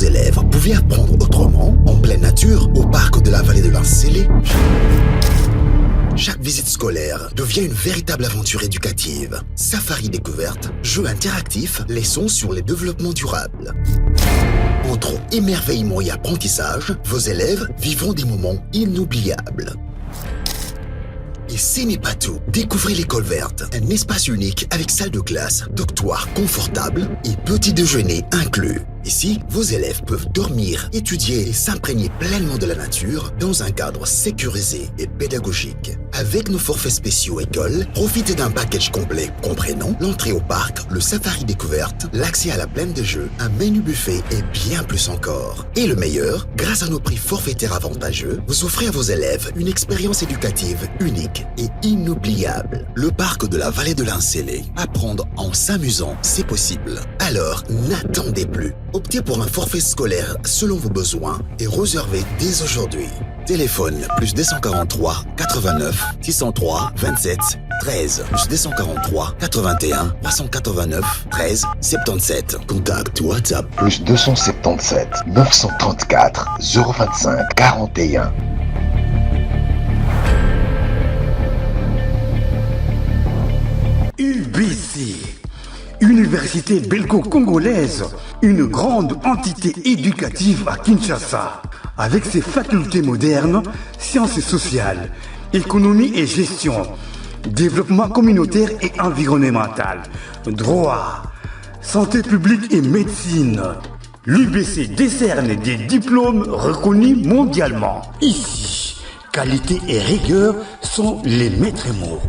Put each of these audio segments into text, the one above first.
élèves pouvaient apprendre autrement, en pleine nature, au parc de la vallée de l'Ancélé, chaque visite scolaire devient une véritable aventure éducative. Safari découverte, jeux interactifs, leçons sur le développement durable. Entre émerveillement et apprentissage, vos élèves vivront des moments inoubliables. Et ce n'est pas tout. Découvrez l'école verte, un espace unique avec salle de classe, dortoir confortable et petit déjeuner inclus. Ici, vos élèves peuvent dormir, étudier et s'imprégner pleinement de la nature dans un cadre sécurisé et pédagogique. Avec nos forfaits spéciaux école, profitez d'un package complet comprenant l'entrée au parc, le safari découverte, l'accès à la plaine de jeux, un menu buffet et bien plus encore. Et le meilleur, grâce à nos prix forfaitaires avantageux, vous offrez à vos élèves une expérience éducative unique et inoubliable. Le parc de la vallée de l'Ancélé. Apprendre en s'amusant, c'est possible. Alors, n'attendez plus. Optez pour un forfait scolaire selon vos besoins et réservez dès aujourd'hui. Téléphone plus 243 89 603 27 13 plus 243 81 389 13 77. Contact WhatsApp plus 277 934 025 41. UBC, Université belgo-congolaise, une grande entité éducative à Kinshasa, avec ses facultés modernes, sciences sociales, économie et gestion, développement communautaire et environnemental, droit, santé publique et médecine. L'UBC décerne des diplômes reconnus mondialement. Ici, qualité et rigueur sont les maîtres mots.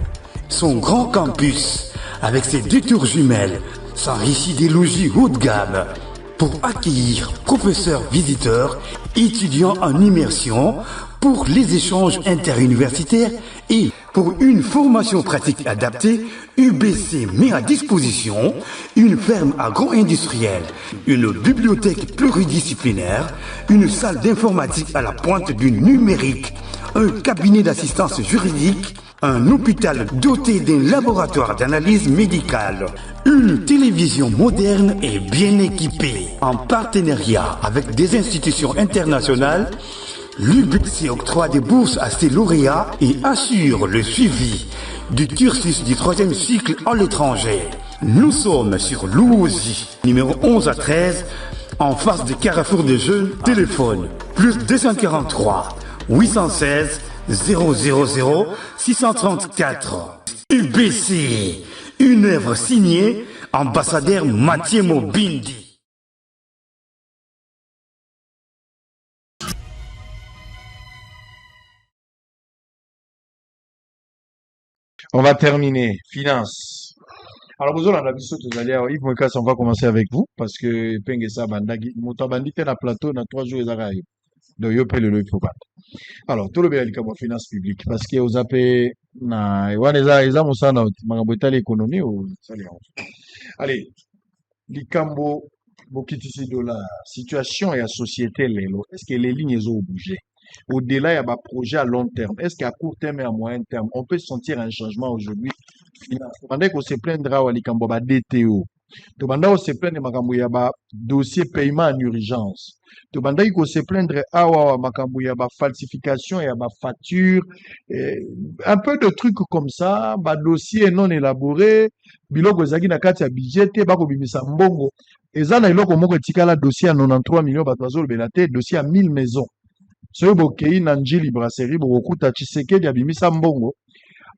Son grand campus, avec ses 2 tours jumelles, s'enrichit des logis haut de gamme pour accueillir professeurs visiteurs, étudiants en immersion, pour les échanges interuniversitaires et pour une formation pratique adaptée. UBC met à disposition une ferme agro-industrielle, une bibliothèque pluridisciplinaire, une salle d'informatique à la pointe du numérique, un cabinet d'assistance juridique, un hôpital doté d'un laboratoire d'analyse médicale, une télévision moderne et bien équipée. En partenariat avec des institutions internationales, l'UBC octroie des bourses à ses lauréats et assure le suivi du cursus du 3e cycle à l'étranger. Nous sommes sur Louosi, numéro 11 à 13, en face de Carrefour des Jeunes. Téléphone plus 243 816 000 634. UBC, une œuvre signée ambassadeur Mathieu Mobindi. On va terminer. Finance. Alors, vous avez Yves Moïkas, on va commencer avec vous parce que Pengesa Bandagi, Motabandi, la plateau, dans 3 jours, ils donc, yo paye le faut pas. Alors, tout le bien, il finance publique parce que vous avez, na, ils ont ça dans l'économie ou ça les allez, likambo, bokitisi de la situation et la société, est-ce que les lignes ont bougé? Au-delà, il y a un projet à long terme. Est-ce qu'à court terme et à moyen terme, on peut sentir un changement aujourd'hui? Pendant qu'on se plaindra au likambo, DTO. Tobanda on se plaindre makambo ya ba dossier paiement en urgence. Tobanda il se plaindre awa makambo ya ba falsification ya ba facture, un peu de trucs comme ça, ba dossier non élaboré, biloko ezaki na kati ya budget te bako bimisa mbongo. Eza na iloko moko tikala dossier à 93 millions bato bazolobela te dossier à 1000 maisons. Soyo bokei na njili brasserie bokuta Tshisekedi abimisa mbongo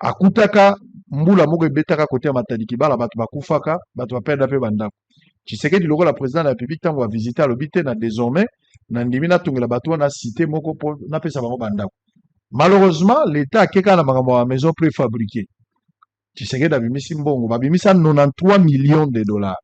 akutaka mbula moko ebetaka kote ya matadiki bala bato bakufaka bato bapenda pe bandako Tshisekedi loko la président de la République tango va visiter l'obité na désormais na ndimi na tongela bato na cité moko po na pesa bango bandako. Malheureusement l'état akeka na makambo ya maison préfabriquée. Tshisekedi abimisi mbongo babimisa 93 millions de dollars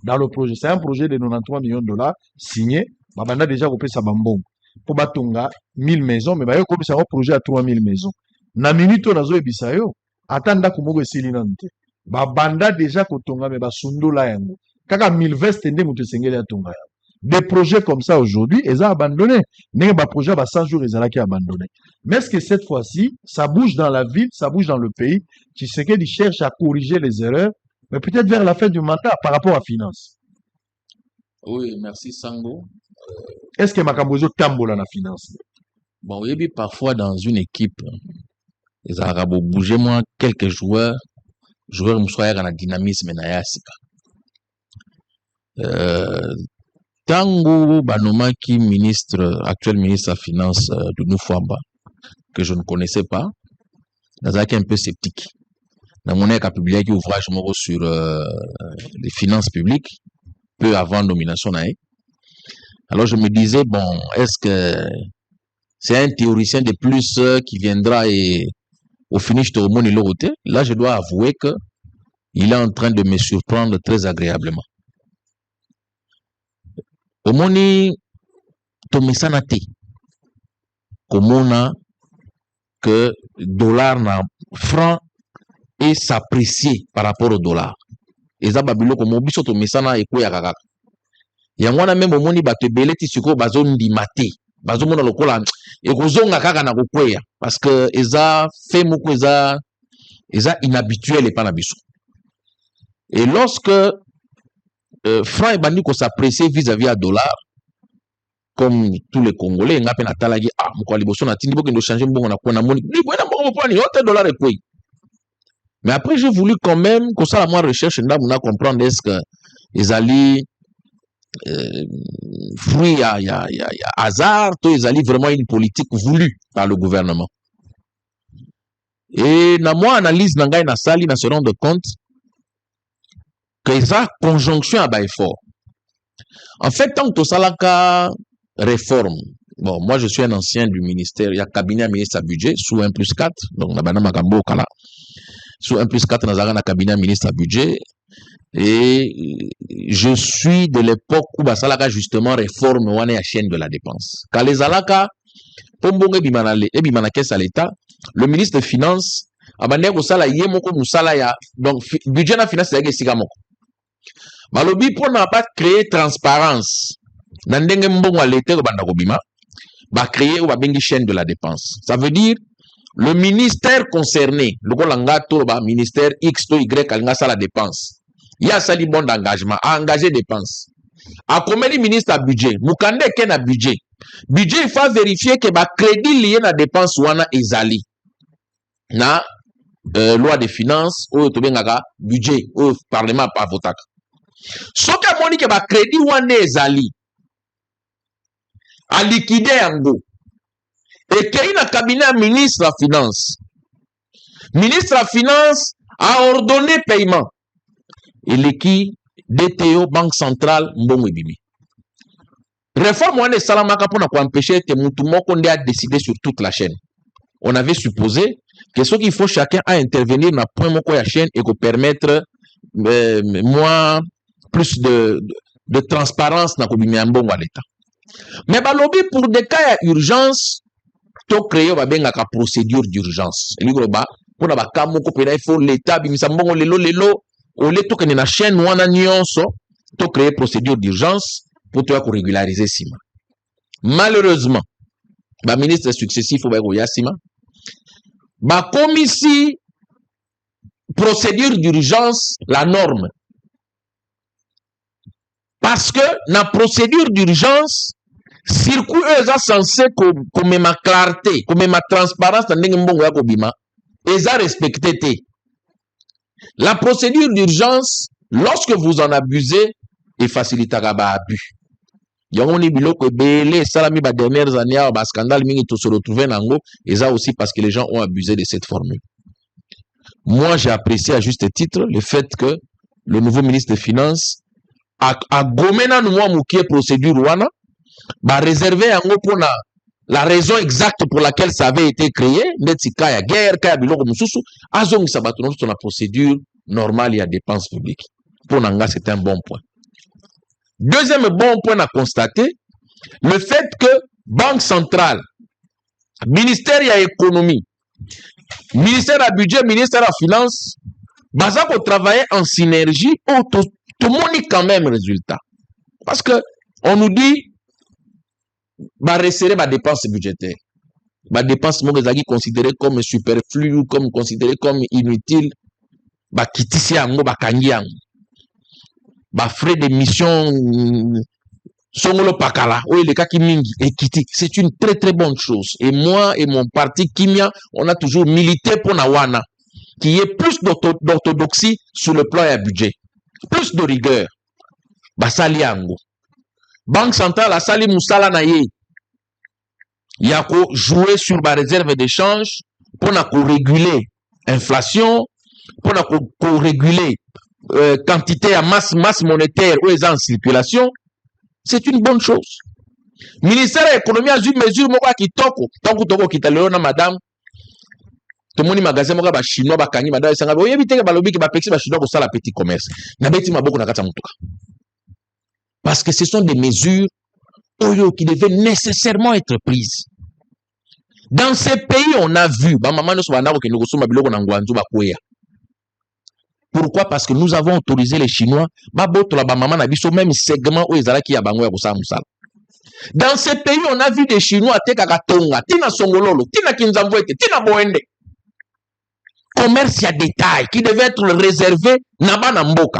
dans le projet. C'est un projet de 93 millions de dollars signé babanda déjà kopesa bambongo po batonga 1000 maisons mais bayo kopesa un projet à 3000 maisons. Na minute nazo ebisa yo atanda kumoko esili nanu te babanda déjà kotonga me basundola yango kaka 1000 veste nde moto esengeli atonga yango. Des projets comme ça aujourd'hui ils ont abandonné ndenge ba projet ba 100 jours ezalaki abandonné. Mais est-ce que cette fois-ci ça bouge dans la ville, ça bouge dans le pays? Tshisekedi cherche à corriger les erreurs mais peut-être vers la fin du mandat par rapport à finance. Oui, merci Sango. Est-ce que Makambozo tambola na finance? Bon, oui, parfois dans une équipe, les Arabes bougent moins quelques joueurs moussouaya dans la dynamisme na yasika. Tango Banoma qui actuel ministre de la Finance de Noufouamba, que je ne connaissais pas, Nazaki un peu sceptique. Dans mon école, a publié un ouvrage sur les finances publiques, peu avant nomination. Alors je me disais, bon, est-ce que c'est un théoricien de plus qui viendra et au finish de Romone et là, je dois avouer que il est en train de me surprendre très agréablement. Omoni tomesanate komona que dollar na franc et s'apprécier par rapport au dollar. Et ça babilo comme biso tomesana ekoya kaka. Ya mwana même omoni bato ebeleti siko bazondi mate. Bazomona lokola ekozonga kaka na kokweya parce que eza fait moko eza inhabituel et pas na biso. Et lorsque franc et bandi ko s'apprécier vis-à-vis à dollar, comme tous les Congolais, nga pe na talagi mko liboso na tindi boke ndo changer mbongo na ko na moni ni bona mbongo po ni hôtel dollar et quoi. Mais après j'ai voulu quand même que ça la moi recherche nda muna comprendre est-ce que les alliés fruit ya hasard to ils alliés vraiment une politique voulue par le gouvernement. Et na moi analyse na ngai na sali na se rendre compte que ça conjonction à ba effort. En fait, tant que ça la réforme, bon, moi je suis un ancien du ministère, il y a cabinet ministre à budget sous 1+4, donc na bana makambo kala sous 1+4 na na cabinet ministre à budget, et je suis de l'époque où basalaka justement réforme wana ya chaîne de la dépense. Quand les alaka pombonge ebimana caisse à l'état, le ministre des finances abandé ko sala yemoko musala ya donc budget na finance ya gesika moko. Balobi pour n'a pas créer transparence. Nandenge mbongo l'été ko banda ko bima, ba créer ou ba bengi chaîne de la dépense. Ça veut dire le ministère concerné, le kolanga to ba ministère X to Y alanga sala dépense. Il y a sali bon d'engagement, à engager dépenses. A combien de ministre à budget, mukande ken à budget. Budget il faut vérifier que ba crédit lié na dépense wana ezali. Na loi de finances ou to bengaka budget ou parlement pas votaka. Soki amoni ke ba crédit wana ezali a liquider yango et qu'il na cabinet ministre la finance. Ministre la finance a ordonné paiement. Et l'équipe DTO Banque centrale mbongo ebimi. Réforme wana salamaka pour empêcher que mutu moko nde a décider sur toute la chaîne. On avait supposé que ce qu'il faut chacun à intervenir dans point moko ya chaîne et que permettre moins plus de transparence dans le mbongo à l'État. Mais balobi pour des cas d'urgence, to créer une procédure d'urgence. Pour na cas moko pena il faut l'État bimisa mbongo lelo au lieu to na chaîne wana nyonso to créer procédure d'urgence pour toi ko régulariser sima. Malheureusement, ba ministre successif au ba sima ba commission procédure d'urgence la norme. Parce que la procédure d'urgence, circuit eux censé comme ma clarté, comme ma transparence dans mbongo ya kobima, eza respecté te. La procédure d'urgence, lorsque vous en abusez, et facilitera ba abus. Yango ni biloko ebele salami ba dernières années ba scandale mingi to se retrouver nango, eza aussi parce que les gens ont abusé de cette formule. Moi, j'ai apprécié à juste titre le fait que le nouveau ministre des Finances a gomena nous moukie procédure wana ba réservé yango pour la raison exacte pour laquelle ça avait été créé ndeti kaya guerre kaya biloko mususu azongisa bato sur la procédure normale et à dépenses publiques. Pour nanga c'est un bon point. Deuxième bon point à constater, le fait que Banque centrale, ministère ya économie, ministère à budget, ministère à finance, baza ko travailler en synergie tout le monde quand même résultat. Parce que on nous dit bah resserrer ma dépense budgétaire. Ma dépense considérée comme superflue ou comme considérée comme inutile, bah kitisi yango bah kangi yango. frais d'émission, Songolo Pakala, oui, les cas qui mingi, équité. C'est une très très bonne chose. Et moi et mon parti Kimia, on a toujours milité pour Nawana, qui est plus d'orthodoxie sur le plan et budget. Plus de rigueur. Basali Ango. Banque centrale a sali Moussala Naye. Yako jouer sur la réserve d'échange pour réguler l'inflation, pour réguler quantité à masse monétaire ou en circulation. C'est une bonne chose. Ministère de l'économie a eu mesure moka kitoko. Tangu toko kitaleona madame. Tout le monde magasin moka ba chinois ba kangi madame sanga. Oye biteke ba lobi ki ba pexi ba chinois ko sala petit commerce. Na beti maboko na kata mutuka. Parce que ce sont des mesures qui devaient nécessairement être prises. Dans ces pays, on a vu, pourquoi? Parce que nous avons autorisé les Chinois, même segment où ils allaient. Dans ces pays, on a vu des Chinois, Tina Songololo, Tina Kinzambwete, Tina Boende. Commerce à détail qui devait être réservé Naba Namboka.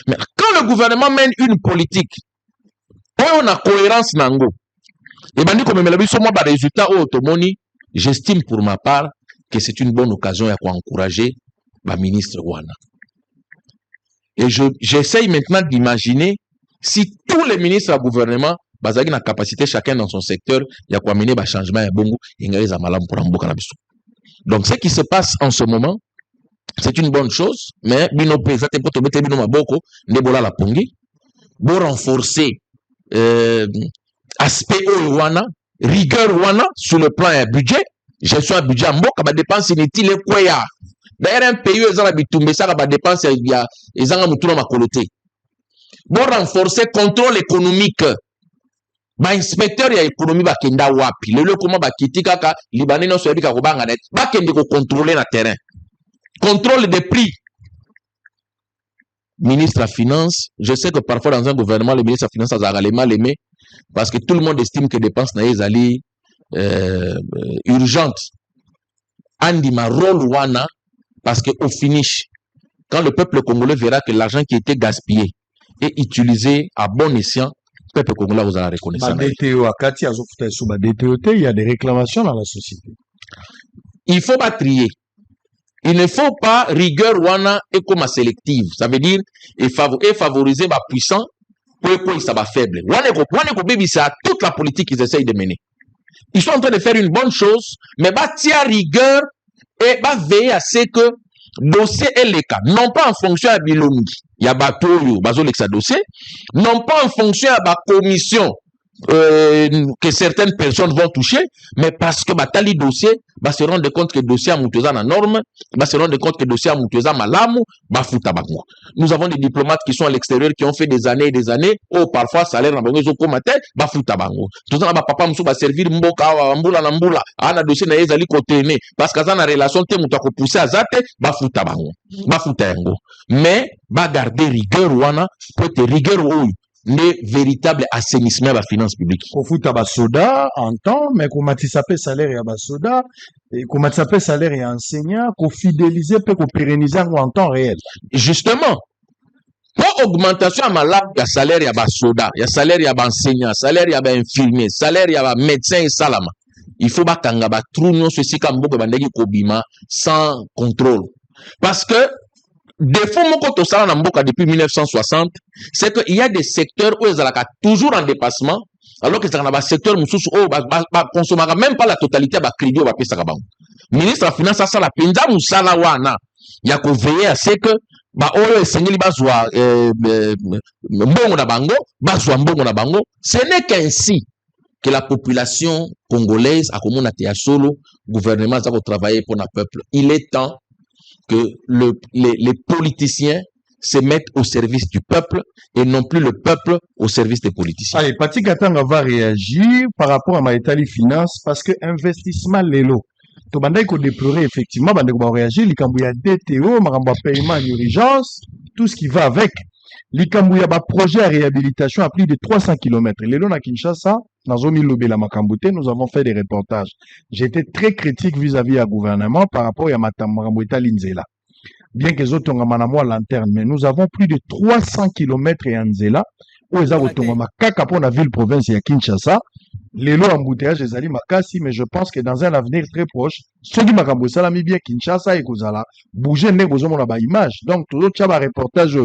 Mais quand le gouvernement mène une politique, on a cohérence nango. Et ben comme me labi somo ba résultat au automoni, j'estime pour ma part que c'est une bonne occasion à encourager ma ministre Wana. Et j'essaye maintenant d'imaginer si tous les ministres du gouvernement bazaki na capacité chacun dans son secteur ya ko amener ba changement ya bongo ingaliza malamu pour mboka na biso. Donc ce qui se passe en ce moment, c'est une bonne chose, mais bino pesa te poto bete bino maboko ndebola la pongi bo renforcer aspect wana rigueur wana sur le plan budget, gestion budget mboka ba dépense inutile kweya. D'ailleurs un pays où ils ont bitumbe ça ba dépense ya ezanga mutuna makolote. Bo renforcer contrôle économique. Ba inspecteur ya économie ba kenda wapi. Lelo comment ba kitika ka libanais no so yebika ko banga net. Ba kende ko contrôler na terrain. Contrôle des prix. Ministre de la Finance, je sais que parfois dans un gouvernement, le ministre de la Finance a mal aimé parce que tout le monde estime que les dépenses sont urgentes. Andi ma rôle wana parce qu'au finish, quand le peuple congolais verra que l'argent qui était gaspillé est utilisé à bon escient, le peuple congolais vous a reconnaissance. Il y a des réclamations dans la société. Il faut pas trier. Il ne faut pas rigueur wana et comme sélective. Ça veut dire et favoriser ma puissant pour que ça va faible. Wana ko bibi c'est toute la politique qu'ils essayent de mener. Ils sont en train de faire une bonne chose, mais bah tia rigueur et bah veiller à ce que dossier et les cas, non pas en fonction à bilongi, il y a bateau bazo l'exa dossier, non pas en fonction à la commission que certaines personnes vont toucher, mais parce que batali dossier va se rendre compte que le dossier a mutuza na norme, va se rendre compte que le dossier a mutuza malamu, ba futa bango. Nous avons des diplomates qui sont à l'extérieur qui ont fait des années et des années, oh parfois salaire na bango zo komate, ba futa bango. Tout ça ba papa musu ba servir mboka wa mbula na mbula, ana dossier na ezali kotene parce que ça na relation te mutu ko pousser azate, ba futa bango. Ba futa yango. Mais ba garder rigueur wana, peut être rigueur ou le véritable assainissement de la finance publique. Kofuta basoda en temps, mais ko matisape salaire ya basoda, et ko matisape salaire ya enseignant, ko fidéliser peut ko pérenniser en temps réel. Justement, pour augmentation à malade ya salaire ya basoda, ya salaire ya enseignant, salaire ya infirmier, salaire ya médecin et salama. Il faut ba kanga ba trou ceci comme beaucoup bandeki kobima sans contrôle. Parce que défaut moko to sala na mboka depuis 1960, c'est qu'il y a des secteurs où ils ont toujours en dépassement, alors que c'est dans un secteur mususu où consommer même pas la totalité ba crédit ba pesa bango. Ministre de la Finance ça la penza musala wana ya ko veiller à ce que ba oyo esengeli bazwa mbongo na bango, bazwa mbongo na bango. Ce n'est qu'ainsi que la population congolaise a comme on a été à solo gouvernement ça va travailler pour le peuple. Il est temps que les politiciens se mettent au service du peuple et non plus le peuple au service des politiciens. Allez, Pati Katanga va réagir par rapport à Maïtali Finance parce que investissement l'élo. To bandai ko déplorer effectivement, bandai ko réagir, likambouya DTO, maramba paiement en urgence, tout ce qui va avec. Likambouya ba projet à réhabilitation à plus de 300 km. L'élo na Kinshasa, dans zone Lobela Makambouté, nous avons fait des reportages. J'étais très critique vis-à-vis du gouvernement par rapport à Matamamboueta Linzela. bien que les autres ont à lanterne, mais nous avons plus de 300 km et en Zela, où ils ont kaka pour la ville province et à Kinshasa. Les lots embouteillage des ali makasi, mais je pense que dans un avenir très proche, ceux qui m'ont salami bien Kinshasa et Kozala, bouger n'est pas mon image. Donc, tout le reportage,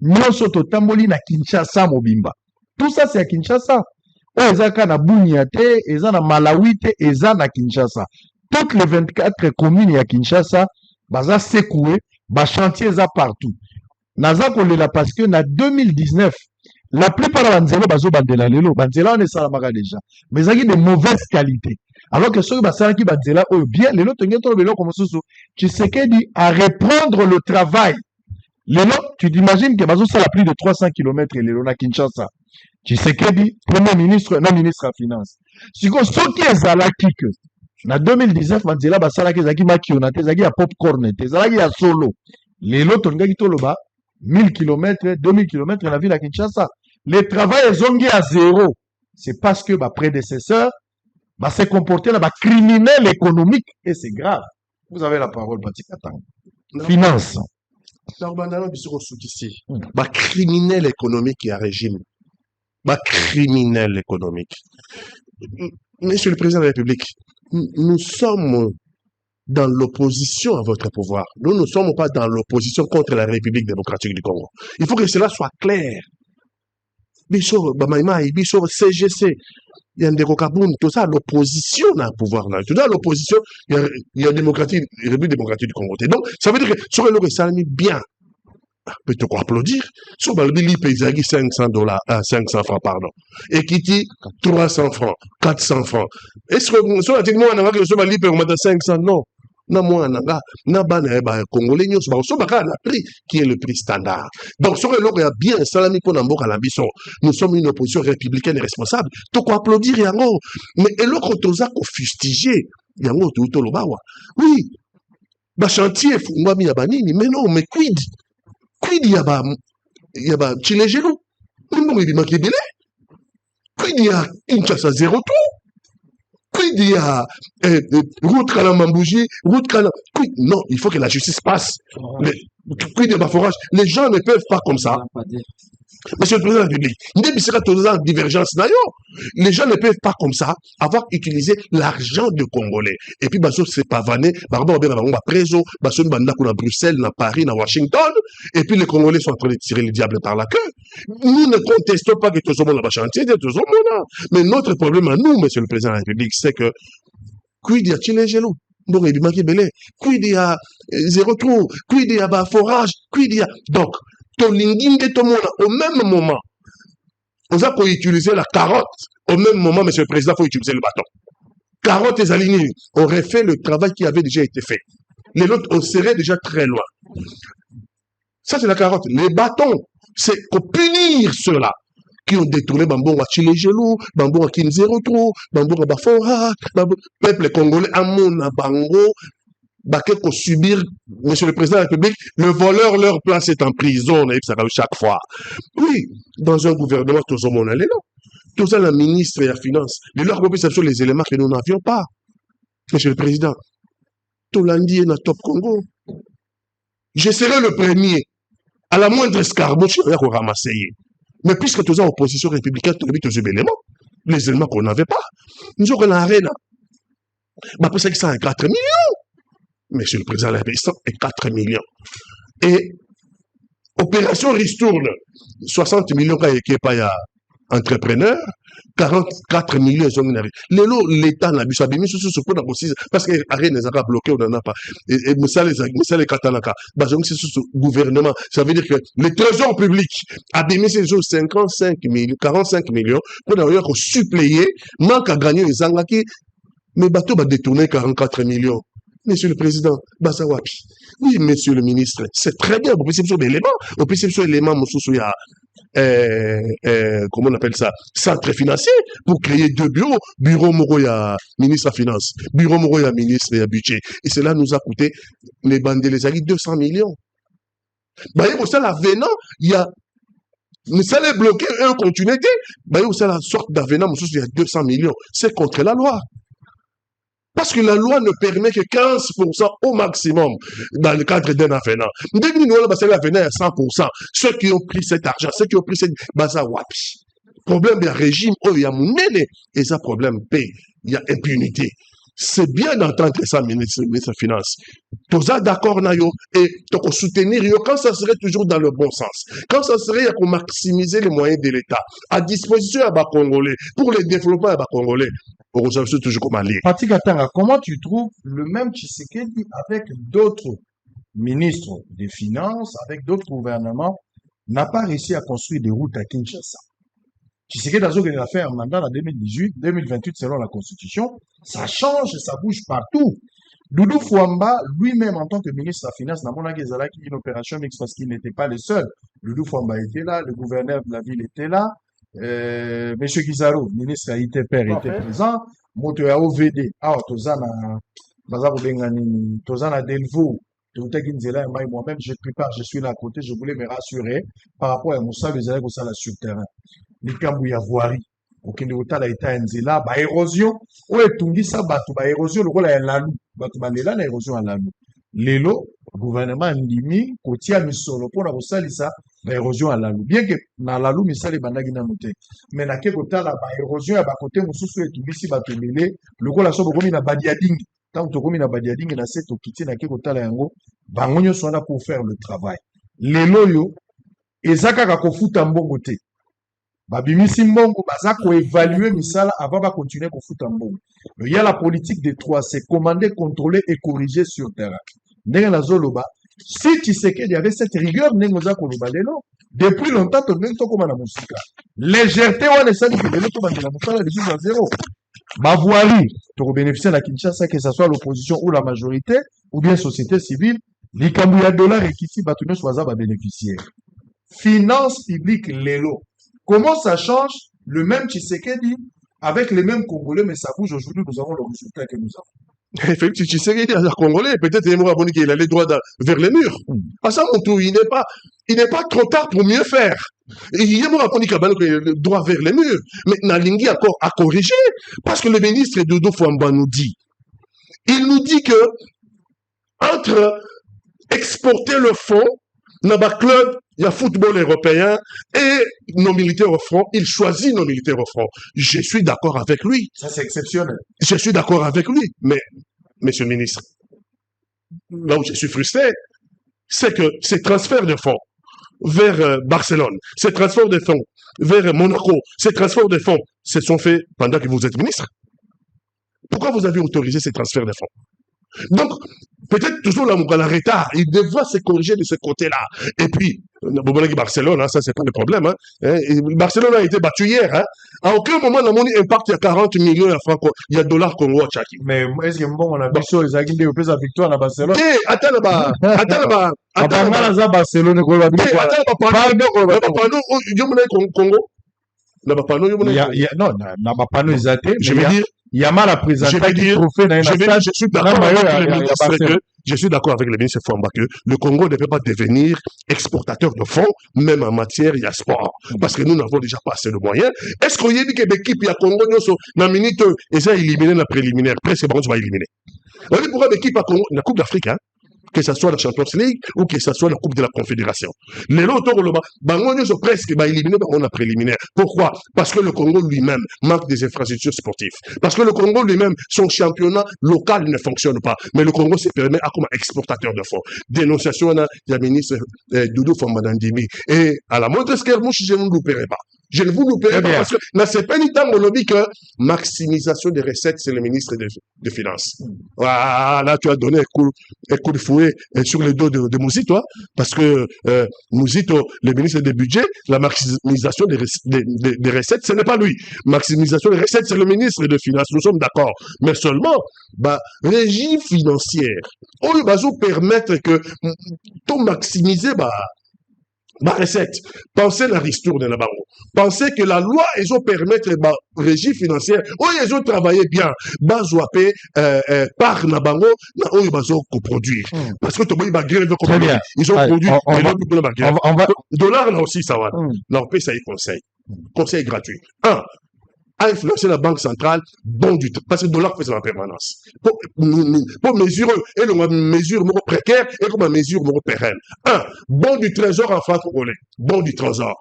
nyonso to tamboli na Kinshasa mobimba. Tout ça, c'est à Kinshasa. Ils ont na Bouniate, ils ont na Malawite, ils ont na Kinshasa. Toutes les 24 communes à Kinshasa, baza secoué, ba chantier za partout. Naza kolela parce que na 2019, la plupart de banzelo bazo bandela lelo, banzela on est salamaka déjà. Mais ça qui de mauvaise qualité. Alors que ceux qui banzela bien, lelo tenye to belo comme ça, tu sais qu'il dit à reprendre le travail. Lelo, tu t'imagines que bazo ça la plus de 300 km lelo na Kinshasa. Tu sais qu'il dit premier ministre, non ministre à finance. Si ko so qui est zalaki que na 2019 banzela basala ke zaki makiona te zaki ya popcorn te zalaki ya solo. Lelo tonga ki toloba 1000 km, 2000 km dans la ville à Kinshasa. Les travailleurs ont à zéro. C'est parce que ma prédécesseur s'est comporté là, criminel économique et c'est grave. Vous avez la parole, Patrick. Attends. Finance. Criminel économique et à régime. Criminel économique. Monsieur le Président de la République, nous sommes dans l'opposition à votre pouvoir. Nous ne sommes pas dans l'opposition contre la République démocratique du Congo. Il faut que cela soit clair. Bicho, Bamaïmaï, Bicho, CGC, il y a un dérocaboun, tout ça, l'opposition à pouvoir là. Tout ça, l'opposition, il y a la République démocratique du Congo. Donc, ça veut dire que sur le salami bien, peut-être quoi applaudir, sur le Bili Payzagi, 500 francs, pardon. Et qui dit 300 francs, 400 francs. Est-ce que, sur la technique, on a vu que sur le Bili Payzagi, 500, non. Na moi nanga na bana ba congolais nyos ba so baka na prix qui est le prix standard. Donc sur le a bien salami pour mboka na biso. Nous sommes une opposition républicaine et responsable. To ko applaudir yango. Mais et l'autre toza ko fustiger yango to lo bawa. Oui. Ba chantier fungwami ya banini mais non mais quid ya ba chilejelu. Nous il manque belé. Quid ya Kinshasa zéro tout. Quid il y a route Kalamambouji, route Kalam... Non, il faut que la justice passe. Quid de Baforage, les gens ne peuvent pas comme ça. Monsieur le Président de la République, divergence d'ailleurs. Les gens ne peuvent pas comme ça avoir utilisé l'argent de Congolais. Et puis, c'est pas vanné, Préso, à Bruxelles, à Paris, à Washington. Et puis, les Congolais sont en train de tirer le diable par la queue. Nous ne contestons pas que tout le monde a chantier, mais notre problème à nous, Monsieur le Président de la République, c'est que, quid y a Chilejelo? Donc, il manque belé. Quid y a zéro trou? Quid y a forage? Quid y a. Donc, au même moment, on a utiliser la carotte. Au même moment, Monsieur le Président, il faut utiliser le bâton. Carotte et alignés, on aurait fait le travail qui avait déjà été fait. Les autres, on serait déjà très loin. Ça, c'est la carotte. Les bâtons, c'est pour punir ceux-là qui ont détourné Bambon à Chilejelo, Bambon à Kinzero Trou, Bambon à Bafora, peuple congolais, Amon à Bango, pour subir, Monsieur le Président de la République, le voleur, leur place est en prison, chaque fois. Oui, dans un gouvernement, tout le monde allait là. Tout ça, la ministre et la finance. De leur côté, ce sont les éléments que nous n'avions pas. Monsieur le Président, tout lundi est dans Top Congo. Je serai le premier. À la moindre escarmouche, il y a qu'on ramasser. Mais puisque tous en opposition républicaine, les éléments qu'on n'avait pas, nous avons l'arène. Après ça, 104 millions. Monsieur le Président de la République, 104 millions. Et opération ristourne, 60 millions quand il n'y a entrepreneur, 44 millions ils ont une l'État n'a pas mis sur ce point parce que rien n'est pas bloqué, on n'en a pas. Et les Katanaka, c'est ce gouvernement. Ça veut dire que le trésor public a mis sur 55 millions, 45 millions pour d'ailleurs suppléer, manque à gagner les Angaki, mais bateau va détourner 44 millions. Monsieur le Président, Basawapi. Oui, Monsieur le Ministre, c'est très bien. Vous pouvez sur l'élément. Vous pouvez sur l'élément, comment on appelle ça? Centre financier pour créer 2 bureaux. Bureau Moroya, ministre de Finance. Bureau Moroya, ministre de Budget. Et cela nous a coûté, les bandes les alliés, 200 millions. Bah, il y a l'avenant, il y a, mais ça les bloqué, un continuité. Bah, il y a la sorte d'avenant, il y a 200 millions. C'est contre la loi. Parce que la loi ne permet que 15% au maximum dans le cadre d'un avenant. Dès que nous avons passé l'avenant à 100%, ceux qui ont pris cet argent, ceux qui ont pris cette base à wapi. Problème de régime, oh, il y a mon nene, et ça problème paix, il y a impunité. C'est bien d'entendre ça, ministre des Finances. Tous d'accord, Nayo, et donc soutenir, quand ça serait toujours dans le bon sens. Quand ça serait pour maximiser les moyens de l'État, à disposition à bas Congolais, pour le développement à bas Congolais, on reçoit toujours comme allié. Pati Katanga, comment tu trouves le même Tshisekedi avec d'autres ministres des Finances, avec d'autres gouvernements, n'a pas réussi à construire des routes à Kinshasa? Tshisekedi a fait un mandat en 2018, 2028 selon la Constitution. Ça change, ça bouge partout. Doudou Fouamba, lui-même en tant que ministre des Finances, n'a pas une opération mixte parce qu'il n'était pas le seul. Doudou Fouamba était là, le gouverneur de la ville était là, Monsieur Kizaro, ministre à ITPR, était présent. Moto ya OVD, Tozana Delvaux, moi-même, je prépare, je suis là à côté, je voulais me rassurer par rapport à Moussa, les élèves au sur le terrain. Likambu ya voirie okende kotala eta ya nzela ba érosion oyo etungisa bato ba érosion lokola ya lalu bato balela na érosion ya lalu lelo gouvernement ndimi kotia misolo mpona kosalisa ba érosion ya lalu bien que na lalu misala ebandaki nano te mais nake kotala ba érosion ya bakote mosusu etungisi bato ebele lokola so bokomi na badiadingi ntango tokomi na badiadingi na se tokiti nake kotala yango bango nyonso wana pour faire le travail lelo oyo eza kaka kofuta mbongo te babimisi mbongo baza koévaluer misala avant ba continuer kofuta mbongo. Il y a la politique des trois, c'est commander, contrôler et corriger sur terrain. Ndenge nazoloba, si Tshisekedi avait cette rigueur ndenge oza koloba lelo, depuis longtemps to ndenge to koma na musika. Légèreté wana esali ke lelo to bandela musala les jours à zéro. Ba voirie to bénéficier la Kinshasa que ce soit l'opposition ou la majorité ou bien société civile, likambu ya dollar ekiti bato nyonso baza ba bénéficiaire. Finance publique lelo. Comment ça change le même Tshisekedi avec les mêmes Congolais, mais ça bouge aujourd'hui, nous avons le résultat que nous avons. Effectivement, Tshisekedi est Congolais, peut-être qu'il allait droit vers les murs. À ça, mon tour, il n'est pas trop tard pour mieux faire. Il y a le droit vers les murs. Mais Nalingi encore à corriger, parce que le ministre Doudou Fouamba nous dit, il nous dit que entre exporter le fonds, dans le club, il y a football européen et nos militaires au front. Il choisit nos militaires au front. Je suis d'accord avec lui. Ça, c'est exceptionnel. Je suis d'accord avec lui. Mais, monsieur le ministre, là où je suis frustré, c'est que ces transferts de fonds vers Barcelone, ces transferts de fonds vers Monaco, ces transferts de fonds se sont faits pendant que vous êtes ministre. Pourquoi vous avez autorisé ces transferts de fonds? Donc, peut-être toujours la retard, il devra se corriger de ce côté-là. Et puis, Barcelone, hein, ça c'est pas le problème. Hein. Barcelone a été battu hier. Hein. À aucun moment, la monnaie impact, il y a 40 millions de francs, il y a dollars Congo à Tchaki. Mais est-ce que bon, on a vu ça, les Aguilés, au plus à victoire à Barcelone? Eh, attends là-bas, Attends là-bas, Barcelone, Congo. Non, je veux dire, il y a mal à présenter je suis d'accord avec le ministre Fouamba que le Congo ne peut pas devenir exportateur de fonds, même en matière de sport, parce que nous n'avons déjà pas assez de moyens. Est-ce qu'il y a dit que l'équipe du Congo, dans minute, ils ont éliminé la préliminaire, presque bon, tu vas éliminer. On dit pourquoi l'équipe à Congo, la Coupe d'Afrique, hein? Que ce soit la Champions League ou que ce soit la Coupe de la Confédération. Les autres, ils sont presque éliminés par la préliminaire. Pourquoi? Parce que le Congo lui-même manque des infrastructures sportives. Parce que le Congo lui-même, son championnat local ne fonctionne pas. Mais le Congo se permet à comme exportateur de fonds. Dénonciation, il y a le ministre Doudou Fouamba Ndimi. Et à la moindre escarmouche, je ne vous louperai pas. Je ne vous louperai pas parce que dans ce pays, on lobby que maximisation des recettes, c'est le ministre des Finances. Voilà, tu as donné un coup de fouet sur le dos de Mouzito, parce que Mouzito, le ministre des Budgets, la maximisation des recettes, ce n'est pas lui. Maximisation des recettes, c'est le ministre des Finances. Nous sommes d'accord. Mais seulement, régime financière, on va nous permettre que tout maximiser, ma recette. Pensez à la ristourne de la barreau. Pensez que la loi, ils ont permettre, régime financier, ils ont travaillé bien, zoapé, par Nabango, ils ont coproduire. Parce que tout le monde va grève comme bien. Ils ont produit, dollar, là aussi, ça va. Là, on paye ça, conseil. Conseil gratuit. a influencé la banque centrale, bon du parce que le dollar fait en permanence. Pour mesurer, et le mesure précaire et comme mesure pérenne. Un, bon du trésor en francs congolais, bon du trésor.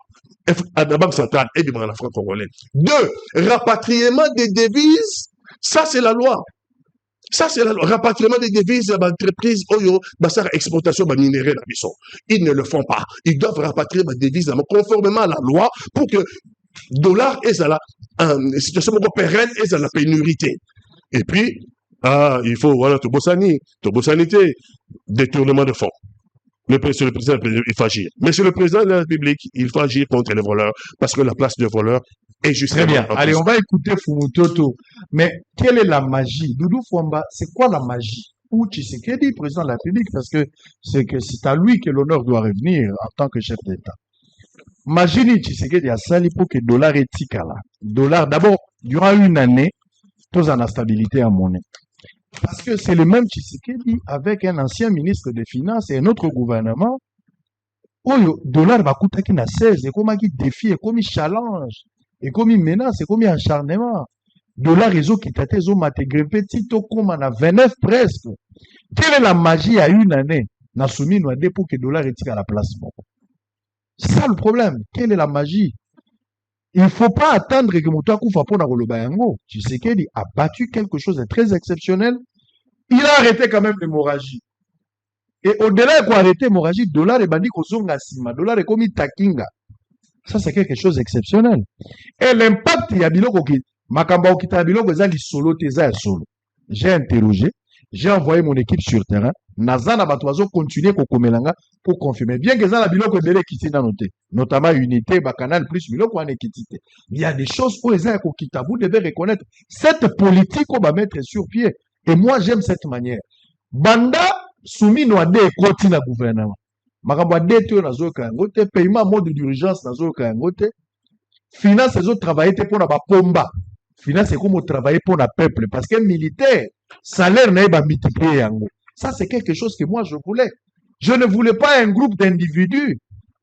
À la banque centrale et du franc congolais. Deux, rapatriement des devises, ça c'est la loi. Ça, c'est le rapatriement des devises à l'entreprise Oyo, Bassar exportation de minerais d'Abisson. Ils ne le font pas. Ils doivent rapatrier des devises conformément à la loi pour que le dollar est à la situation pérenne et à la pénurité. Et puis, il faut, voilà, sanité, détournement de fonds. Le président, il faut agir. Mais sur le président de la République, il faut agir contre les voleurs parce que la place des voleurs est justement... Très bien. Allez, on va écouter Fumutoto. Mais quelle est la magie? Doudou Fwamba, c'est quoi la magie? Ou Tshisekedi, président de la République, parce que c'est à lui que l'honneur doit revenir en tant que chef d'État. Magie ni Tshisekedi a sali pour que dollar éthique là. Dollar, d'abord, durant une année, tous en stabilité en monnaie. Parce que c'est le même Tshisekedi avec un ancien ministre des Finances et un autre gouvernement. Oh, le dollar va coûter qu'il n'a 16, et comme il défie, et comme il challenge, et comme il menace, et comme il acharnement. Dollar, ils ont quitté, ils ont matégré petit, comme on a 29 presque. Quelle est la magie à une année? N'a soumis nous pour que dollar est à la place. C'est ça le problème. Quelle est la magie? Il ne faut pas attendre que Moutou Koufa pour le Bayango. Tshisekedi a battu quelque chose de très exceptionnel. Il a arrêté quand même l'hémorragie. Et au-delà de arrêter l'hémorragie, dollar est bandit Kozonga Sima, dollar est comme Takinga. Ça, c'est quelque chose d'exceptionnel. Et l'impact, il y a biloko qui, Makamba Okita biloko ezali solo teza solo. J'ai interrogé, j'ai envoyé mon équipe sur terrain. Nazana Batoazo continue Kokomelanga pour confirmer. Bien que Zala biloko dele kiti na noté. Notamment unité, Bacanal plus biloko en équité. Il y a des choses où les Kokita, vous devez reconnaître cette politique qu'on va mettre sur pied. Et moi, j'aime cette manière. Banda, soumis nous à des côtés na gouvernement. Makamba déteo na zo kangote, paiement mode d'urgence na zo kangote. Finance les autres travailler pour na pomba. Finance c'est comme travailler pour le peuple. Parce que militaire, salaire n'est pas multiplié yango. Ça, c'est quelque chose que moi, je voulais. Je ne voulais pas un groupe d'individus.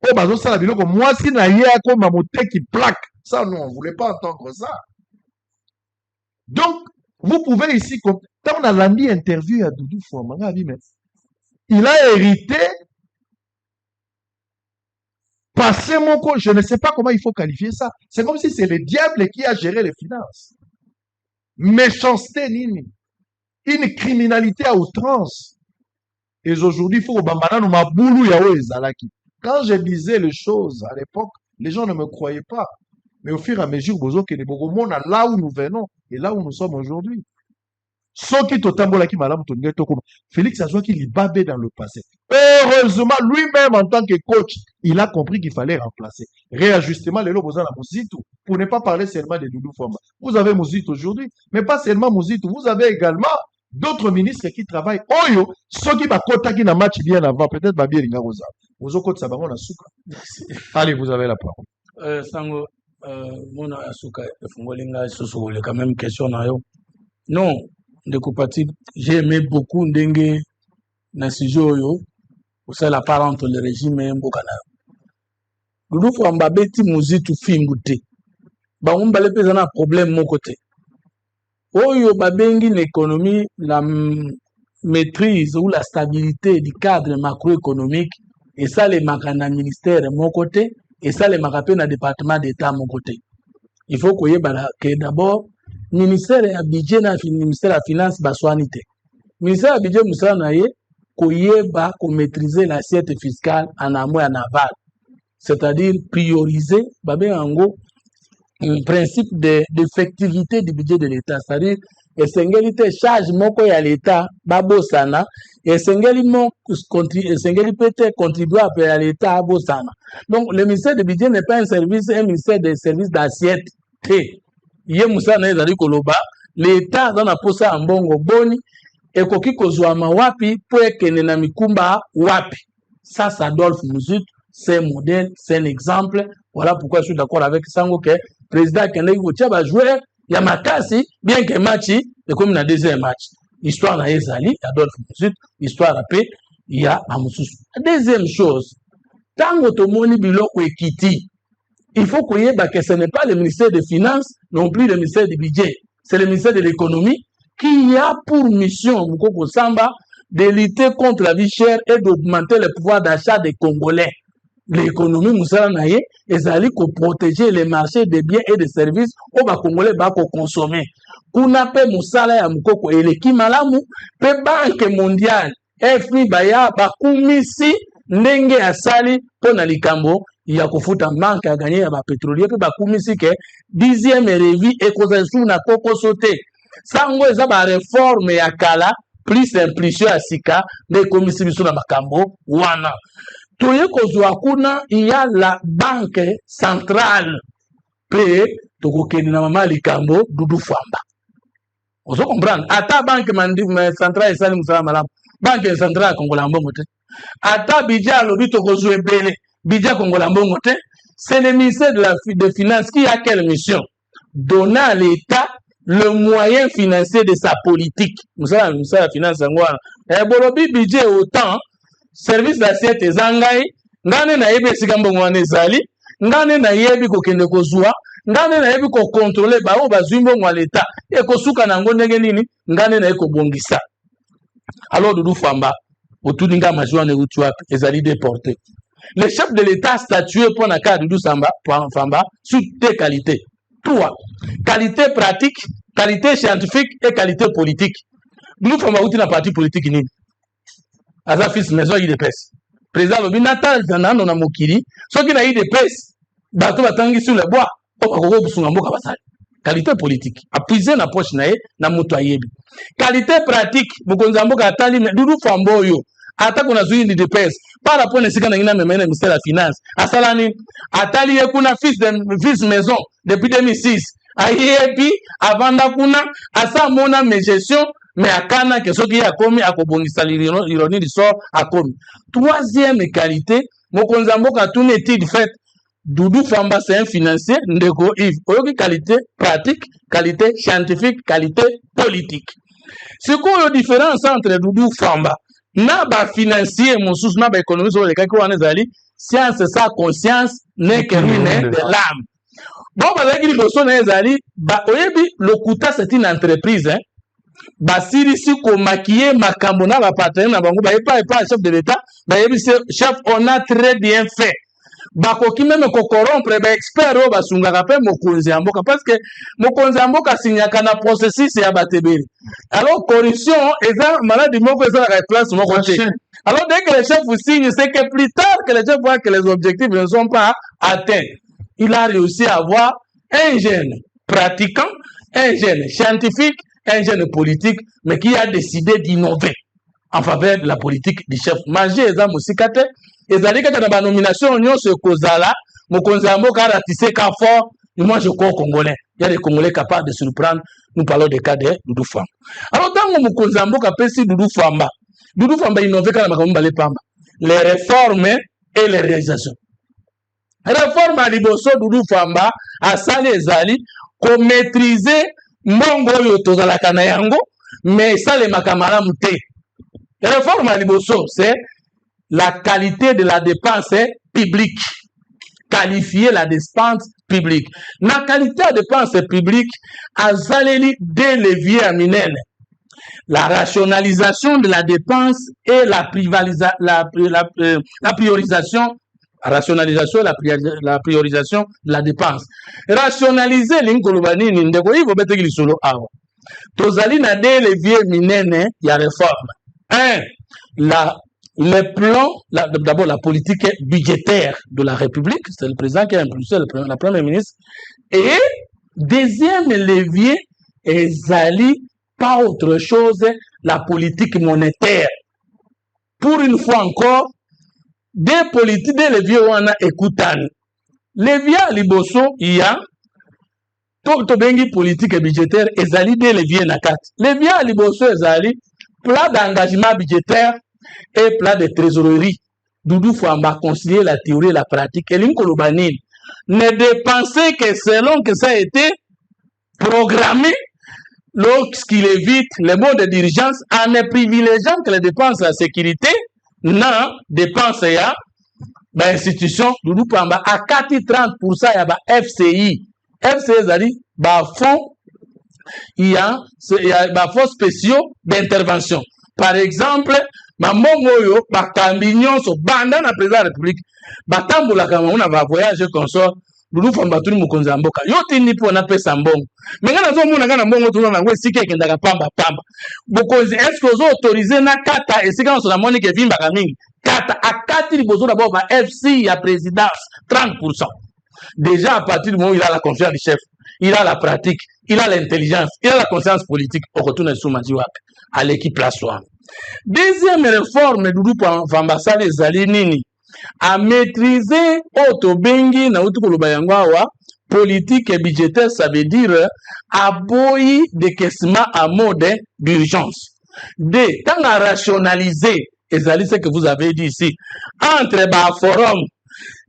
Oh, bah, ça, la biloko, moi, si n'a yé comme ma moté qui plaque. Ça, non, on ne voulait pas entendre ça. Donc, vous pouvez ici, quand on a l'andi interview à Doudou Fwamba, il a hérité, passé mon compte, je ne sais pas comment il faut qualifier ça. C'est comme si c'est le diable qui a géré les finances. Méchanceté, nini. Une criminalité à outrance. Et aujourd'hui, il faut que Bambana nous maboulou yaoue ezalaki. Quand je disais les choses à l'époque, les gens ne me croyaient pas. Mais au fur et à mesure, bozo que les Bogomona, là où nous venons et là où nous sommes aujourd'hui. Soki totambola ki malam tonge tokoma. Félix Azouaki qui libabé dans le passé. Heureusement, lui-même en tant que coach, il a compris qu'il fallait remplacer. Réajustement, les lobos à la Mouzitou. Pour ne pas parler seulement de Doudou Fwamba. Vous avez Mouzitou aujourd'hui, mais pas seulement Mouzitou. Vous avez également d'autres ministres qui travaillent. Oyo, ceux qui bakota qui n'a match bien avant, peut-être Babi Ringarosa. Vous avez ça on a souka. Allez, vous avez la parole. Sango, mon asuka, fungolinga susule quand même question na yo. Non, de Koupati, j'ai aimé beaucoup Ndenge na sujet yo. Pour ça la part entre le régime et Mbokana. Doudou Fwamba beti Mouzitou fingute. Ba on balé pesa problème mon côté. Oyo babengi l'économie, la maîtrise ou la stabilité du cadre macroéconomique, et ça les makana ministère mon côté, et ça les makapé na département d'État mon côté. Il faut que d'abord, ministère à budget na ministère à finance baswanité. Ministère à budget moussa naye, koyeba ko maîtriser l'assiette fiscale en amont et en aval. C'est-à-dire prioriser, babé ango, un principe d'effectivité du budget de l'État, c'est-à-dire essentialité charge moko ya l'État babosana essentiellement peut contribuer à l'État babosana. Donc le ministère du budget n'est pas un service, un ministère de services d'assiette. Yé Moussa na ezali koloba l'État dans la posa ambongo boni et koki kozwa wapi pour ekene na mikumba wapi. Ça Adolphe Mouzitou, c'est un modèle, c'est un exemple. Voilà pourquoi je suis d'accord avec Sango que président Kennedy Goutiaba joueur, il y a Makasi, bien que match, et comme il y a deuxième match. Histoire na Ezali, Adolphe Mouzitou, histoire à paix, il y a Amoussous. Deuxième chose, tango tomoni biloko ekiti, il faut qu'on y ait que ce n'est pas le ministère des Finances, non plus le ministère du Budget. C'est le ministère de l'Économie qui a pour mission, Moukoko Samba, de lutter contre la vie chère et d'augmenter le pouvoir d'achat des Congolais. L'économie, Moussala Naye, ils allaient protéger les marchés des biens et des services où les Congolais vont consommer. Kuna pe Moussala ya Moukoko et l'équipe malamu, pe Banque mondiale, FMI Baya, Bakumisi, Ndenge Asali, Pona Likambo, il y a kufuta banque à gagner à pétrolier, puis Bakumisi ke 10e revue et Kozasu na Koko sauté. Sango eza ba réforme ya kala, plus impulsion à Sika, de komisi biso na makambo, wana. Toye kozwa kuna, il y a la banque centrale. Pe, toko keni na mama Likambo, Doudou Famba. Vous comprenez? Ata banque centrale esali musala malamu. Banque centrale Kongola mbongo te. Ata bidja lobi toko zwe bele, bidja Kongola mbongo te. C'est le ministère des Finances qui a quelle mission? Donner à l'État le moyen financier de sa politique. Musala finance ngwana. Bolobi budget autant, service d'assiette ezangai, ngane na yebe sikambo ngwana ezali, ngane na yebi kokende kozwa, ngane na yebi ko contrôler ba o bazwimbo ngwa l'État e kosuka na ngo ndenge nini, ngane na eko bongisa. Alors Doudou Famba, otuninga majwa ne utuak ezali déporté. Le chef de l'État statué pour la carte Doudou Famba sur deux qualités. Trois. Qualité pratique, qualité scientifique et qualité politique. Doudou Famba outi na parti politique nini. Aza fils maison IDPS. Président Lobi Natal Zanano na Mokiri, ceux qui na IDPS, bato batangi sur le bois, okoko busunga mboka basali. Qualité politique. Appuyer na poche na ye na mutu ayebi. Qualité pratique, mukonza mboka atali Doudou Famba oyo. Ata kuna zui ni DPS. Par rapport à ce qu'on a dit, le ministère de la Finance. Asalani, atali kuna fils maison depuis 2006. Ayebi, avant d'akuna, asa mona mes gestion, mais akana que ce qui a commis à kobongisa l'ironie du sort a commis. Troisième qualité, mokonzambo ka tout étude faite. Doudou Famba c'est un financier, ndeko Yves. Oyoki qualité pratique, qualité scientifique, qualité politique. C'est quoi la différence entre Doudou Famba? Na ba financier mosusu na ba économiste sur les cas qu'on ezali science sa conscience n'est que ruine de l'âme. Bon ba leki liboso na ezali ba oyebi Lokuta c'est une entreprise hein. Ba sirisi ko maquiller makambo na ba partenaire na bango ba pas chef de l'État ba yebi chef on a très bien fait. Bakoki même ko corrompre ba expert o basungaka pe mokonzi amboka parce que mokonzi amboka signaka na processus ya batebeli. Alors corruption eza maladie moko eza la place moko te. Alors dès que le chef signe c'est que plus tard que le chef voit que les objectifs ne sont pas atteints, il a réussi à avoir un jeune pratiquant, un jeune scientifique, un jeune politique mais qui a décidé d'innover en faveur de la politique du chef. Manger eza musikate ezali kata na ba nomination nyonso kozala mokonzi mboka ratissé ka fort. Moi je crois congolais, il y a des Congolais capables de surprendre. Nous parlons des cas de Doudou Famba. Alors tant mokonzi mboka pesi Doudou Famba innové kana makambo bale pamba les réformes et les réalisations. Réforme à liboso Doudou Famba asali ezali ko maîtriser mbongo yo tozala kana yango mais ça les makamalamu te. Réforme à liboso c'est la qualité de la dépense publique. Qualifier la dépense publique. La qualité de la dépense publique a zaleli des leviers à minene. La rationalisation de la dépense et la priorisation. Rationalisation et la priorisation de la dépense. Rationaliser l'inkolobani ndeko il faut mettre qu'il solo awa. Tozali na des leviers minene ya réforme. 1. Le plan, d'abord la politique budgétaire de la République, c'est le président qui a impulsé, la première ministre. Et deuxième levier, ezali pas autre chose, la politique monétaire. Pour une fois encore, des politiques, des leviers où on a écouté. Levier à liboso, il y a tout bengi politique budgétaire, ezali des leviers na kat. Levier à liboso, ezali plan d'engagement budgétaire et plan de trésorerie. Doudou Famba concilier la théorie et la pratique. Et l'incolobanine ne dépenser que selon que ça a été programmé lorsqu'il évite les modes de dirigeance en ne privilégiant que les dépenses à la sécurité, non, dépenses à ba institution Doudou Pamba akati 30% ya ba FCI. FCI zali ba fonds il y a ba fonds spéciaux d'intervention. Par exemple, ma mongoyo ba kambi nyonso banda na président de la République batambola kama una ba voyage consort Doudou Pamba tuni mukonzi ya mboka yote nipo na pesa mbongo menga nazo mona ngana mbongo tuna na ngwe sike kendaka pamba bokonzi est-ce que vous autorisez na kata esika na moni ke vimba kamingi kata akati libozo d'abord ba FC ya présidence 30%. Déjà à partir du moment où il a la confiance du chef, il a la pratique, il a l'intelligence, il a la conscience politique au retour sous Madiwak à l'équipe la soin. Deuxième réforme Doudou Pamba sale ezali nini à maîtriser Otobengi na utukoloba yango awa politique et budgétaire, ça veut dire aboyi décaissement à mode d'urgence. D, tant à rationaliser, et c'est ce que vous avez dit ici, entre ba forum,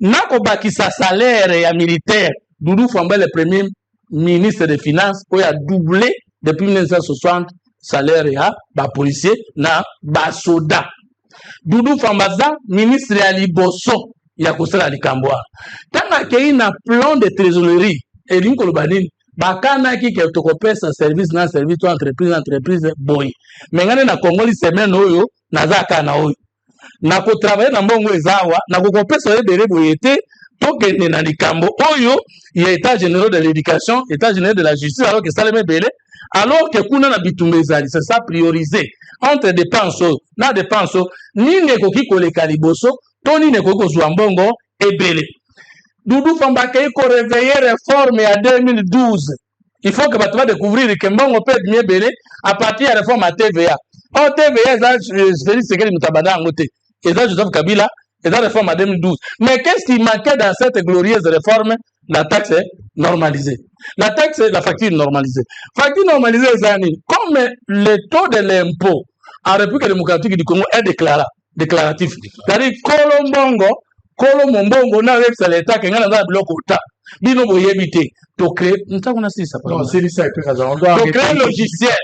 nako bakisa salaire et militaire, Doudou Pamba le premier ministre des Finances, qui a doublé depuis 1960 salaire ya ba policier na ba soda. Doudou Pamba ministre ya liboso ya kosala likambo. Tanga kei na plan de trésorerie et linkolo banini bakana ki ke tokopesa service na service to entreprise boy. Mengane na Congoli semaine oyo nazaka na oyo. Na ko travailler na mbongo ezawa na ko kopesa ebele boyete tokende na likambo oyo ya état général de l'éducation, état général de la justice alors que saleme belé alors que kuna na bitumbezali c'est ça prioriser entre dépenses na dépenses ni nekoki koleka liboso toni nekoko zwa mbongo ebele. Doudou Pamba kei ko réveiller réforme à 2012. Il faut que tu vas découvrir que mbongo peut bien belé à partir de la réforme à TVA. Oh TVA ça Félix Sekeli Mutabada ngote. Et ça Joseph Kabila et ça réforme à 2012. Mais qu'est-ce qui manquait dans cette glorieuse réforme? La taxe est normalisée. La taxe est la facture normalisée. Facture normalisée, comme le taux de l'impôt en République démocratique du Congo est déclaratif. C'est-à-dire, Kolombongo, na avec l'État, qui a un bloc au tas. Bino boyebite. To créer, nous avons aussi ça. Non, c'est ça, to créer un logiciel.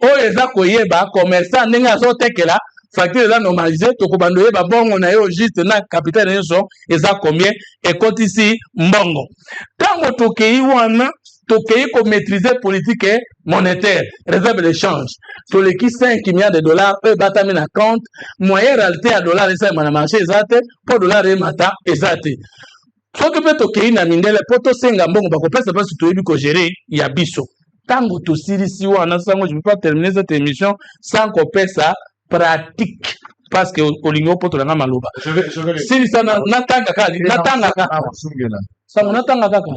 Oh, les akoyeba, commerçants, n'enga sote que là. Facture là normalisée, to kobandoye ba bongo na yo juste na capital na yo eza combien et compte ici mbongo. Tango tokei wana tokei ko maîtriser politique monétaire, réserve d'échange. To leki 5 milliards de dollars e batami na compte, moyen réalité à dollar esa na marché ezate, pour dollar e mata ezate. Soki pe tokei na mindele poto senga mbongo bako pesa pas to yebi ko gérer ya biso. Tango to sirisi wana sango je peux pas terminer cette émission sans qu'on pesa pratique parce que olingo poto na maloba je vais si ça natanga kaka ça natanga kaka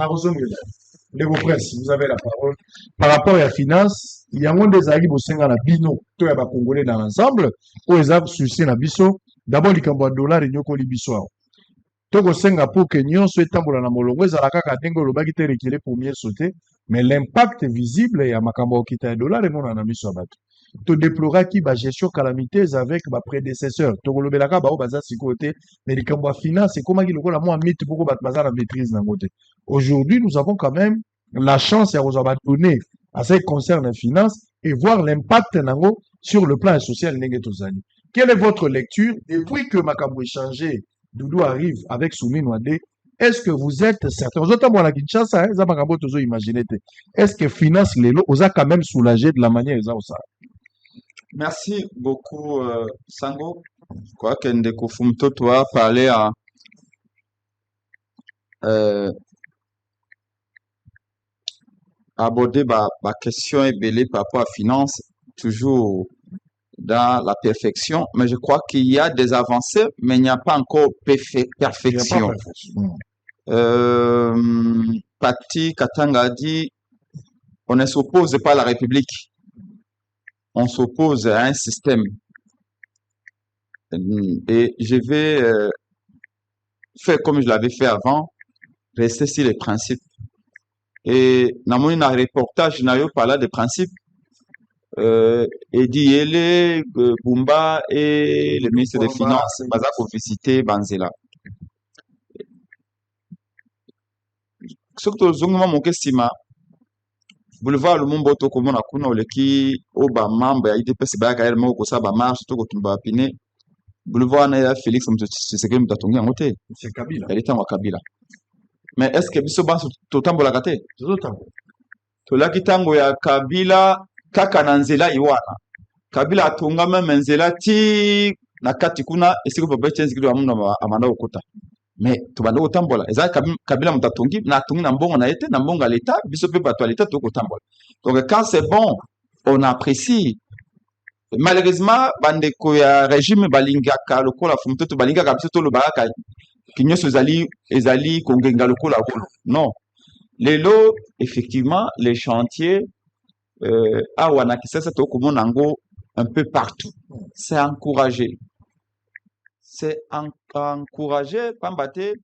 les presse vous avez la parole par rapport à la finance il y a un des alliés bosenga na bino to ya ba congolais dans l'ensemble pour les avoir souci na biso d'abord likambo dollar nyoko libiso toko senga pour que nyonso etambola na molongo ezala kaka ndenge olobaki te reculer premier sauter mais l'impact visible ya makambo okita ya dollar emona na miso ya bato to déploraki ba gestion calamiteuse avec ba prédécesseur to kolobelaka ba o baza sikote mais likambo ya finance ekomaki lokola mwa mythe poko bato baza na maîtrise nango te. Aujourd'hui nous avons quand même la chance ya kozwa ba données à ce qui concerne la finance et voir l'impact nango sur le plan social ndenge tozali. Quelle est votre lecture depuis que makambo échangé Doudou arrive avec Soumine Ouadé? Est-ce que vous êtes certain? Est-ce que finance lelo osa quand même soulagé de la manière ça? Merci beaucoup Sango. Je crois que Ndeko Fumtoto a parlé à aborder ma question est belée par rapport à finance, toujours dans la perfection, mais je crois qu'il y a des avancées, mais il n'y a pas encore perfection. Pati Katanga a dit on ne s'oppose pas à la République, on s'oppose à un système. Et je vais faire comme je l'avais fait avant, rester sur les principes. Et dans mon reportage, je n'avais pas là des principes. Edi Ele, Bumba et le ministre des Finances, Bazako visité Banzela. Surtout, Zongma Mokestima, boulevard le Mumbo Tokomona Kuna, Oleki, Oba Mamba, IDPS Bagael Moko Saba Marche, Toko Tumba Pine, boulevard na Félix Tshisekedi mutatongi yango te. C'est Kabila. Elle était en Kabila. Mais est-ce que biso banso totambola te? Tolaki tango ya Kabila kaka na nzela iwana. Kabila atonga meme nzela ti na kati kuna esiko papa chenzi kido amuna amanda okota. Mais tobanda kotambola eza Kabila mutatongi na tongi na mbongo na ete na mbongo à l'état biso pe bato à l'état to kotambola. Donc quand c'est bon, on apprécie. Malheureusement bandeko ya régime balingaka lokola fumutoto balingaka biso to lobaka kinyoso ezali kongenga lokola rolo. Non. Lelo effectivement les chantiers awana kisasa to komona ngo un peu partout. C'est encouragé. C'est encouragé pambate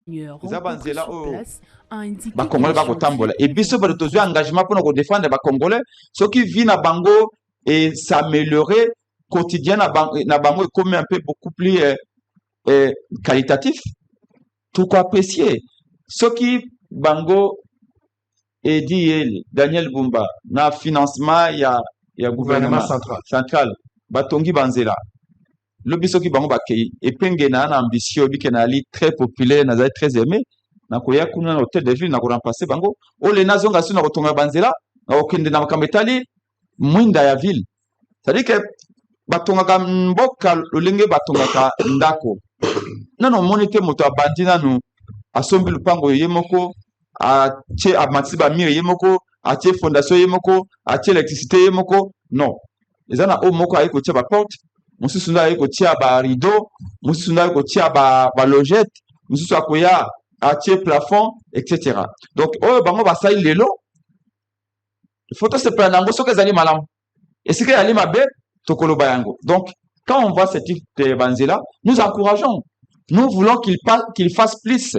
Rencontré sur place a indiqué que bakongolais les bakotambola chantiers et biso bato tozwi engagement pour nous défendre bakongolais soki vi na bango et s'améliorer quotidien na bango comme un peu beaucoup plus qualitatif tout quoi apprécier soki bango edi Daniel Bumba na financement ya gouvernement central batongi banzela lobi soki bango bakei epenge na ambition bike na ali très populaire na très aimé na koya kuna na hôtel de ville na ko remplacer bango ole nazonga suna kotonga banzela na okende na makambetali mwinda ya ville. C'est-à-dire que batongaka mboka lolenge batongaka ndako nano monite moto abandi nanu asombi lupango ye moko atie amatisi bamire ye moko atie fondation ye moko atie électricité ye moko non ezana o moko ayi kotia ba porte mosusu nda ayi kotia ba rideau mosusu nda ayi kotia ba logette mosusu akoya atie plafond etc. Donc oyo bango basali lelo photo se prendre nango soki ezali malamu esika yali mabe tokoloba yango. Donc quand on voit ce type de banzela nous encourageons, nous voulons qu'il fasse plus.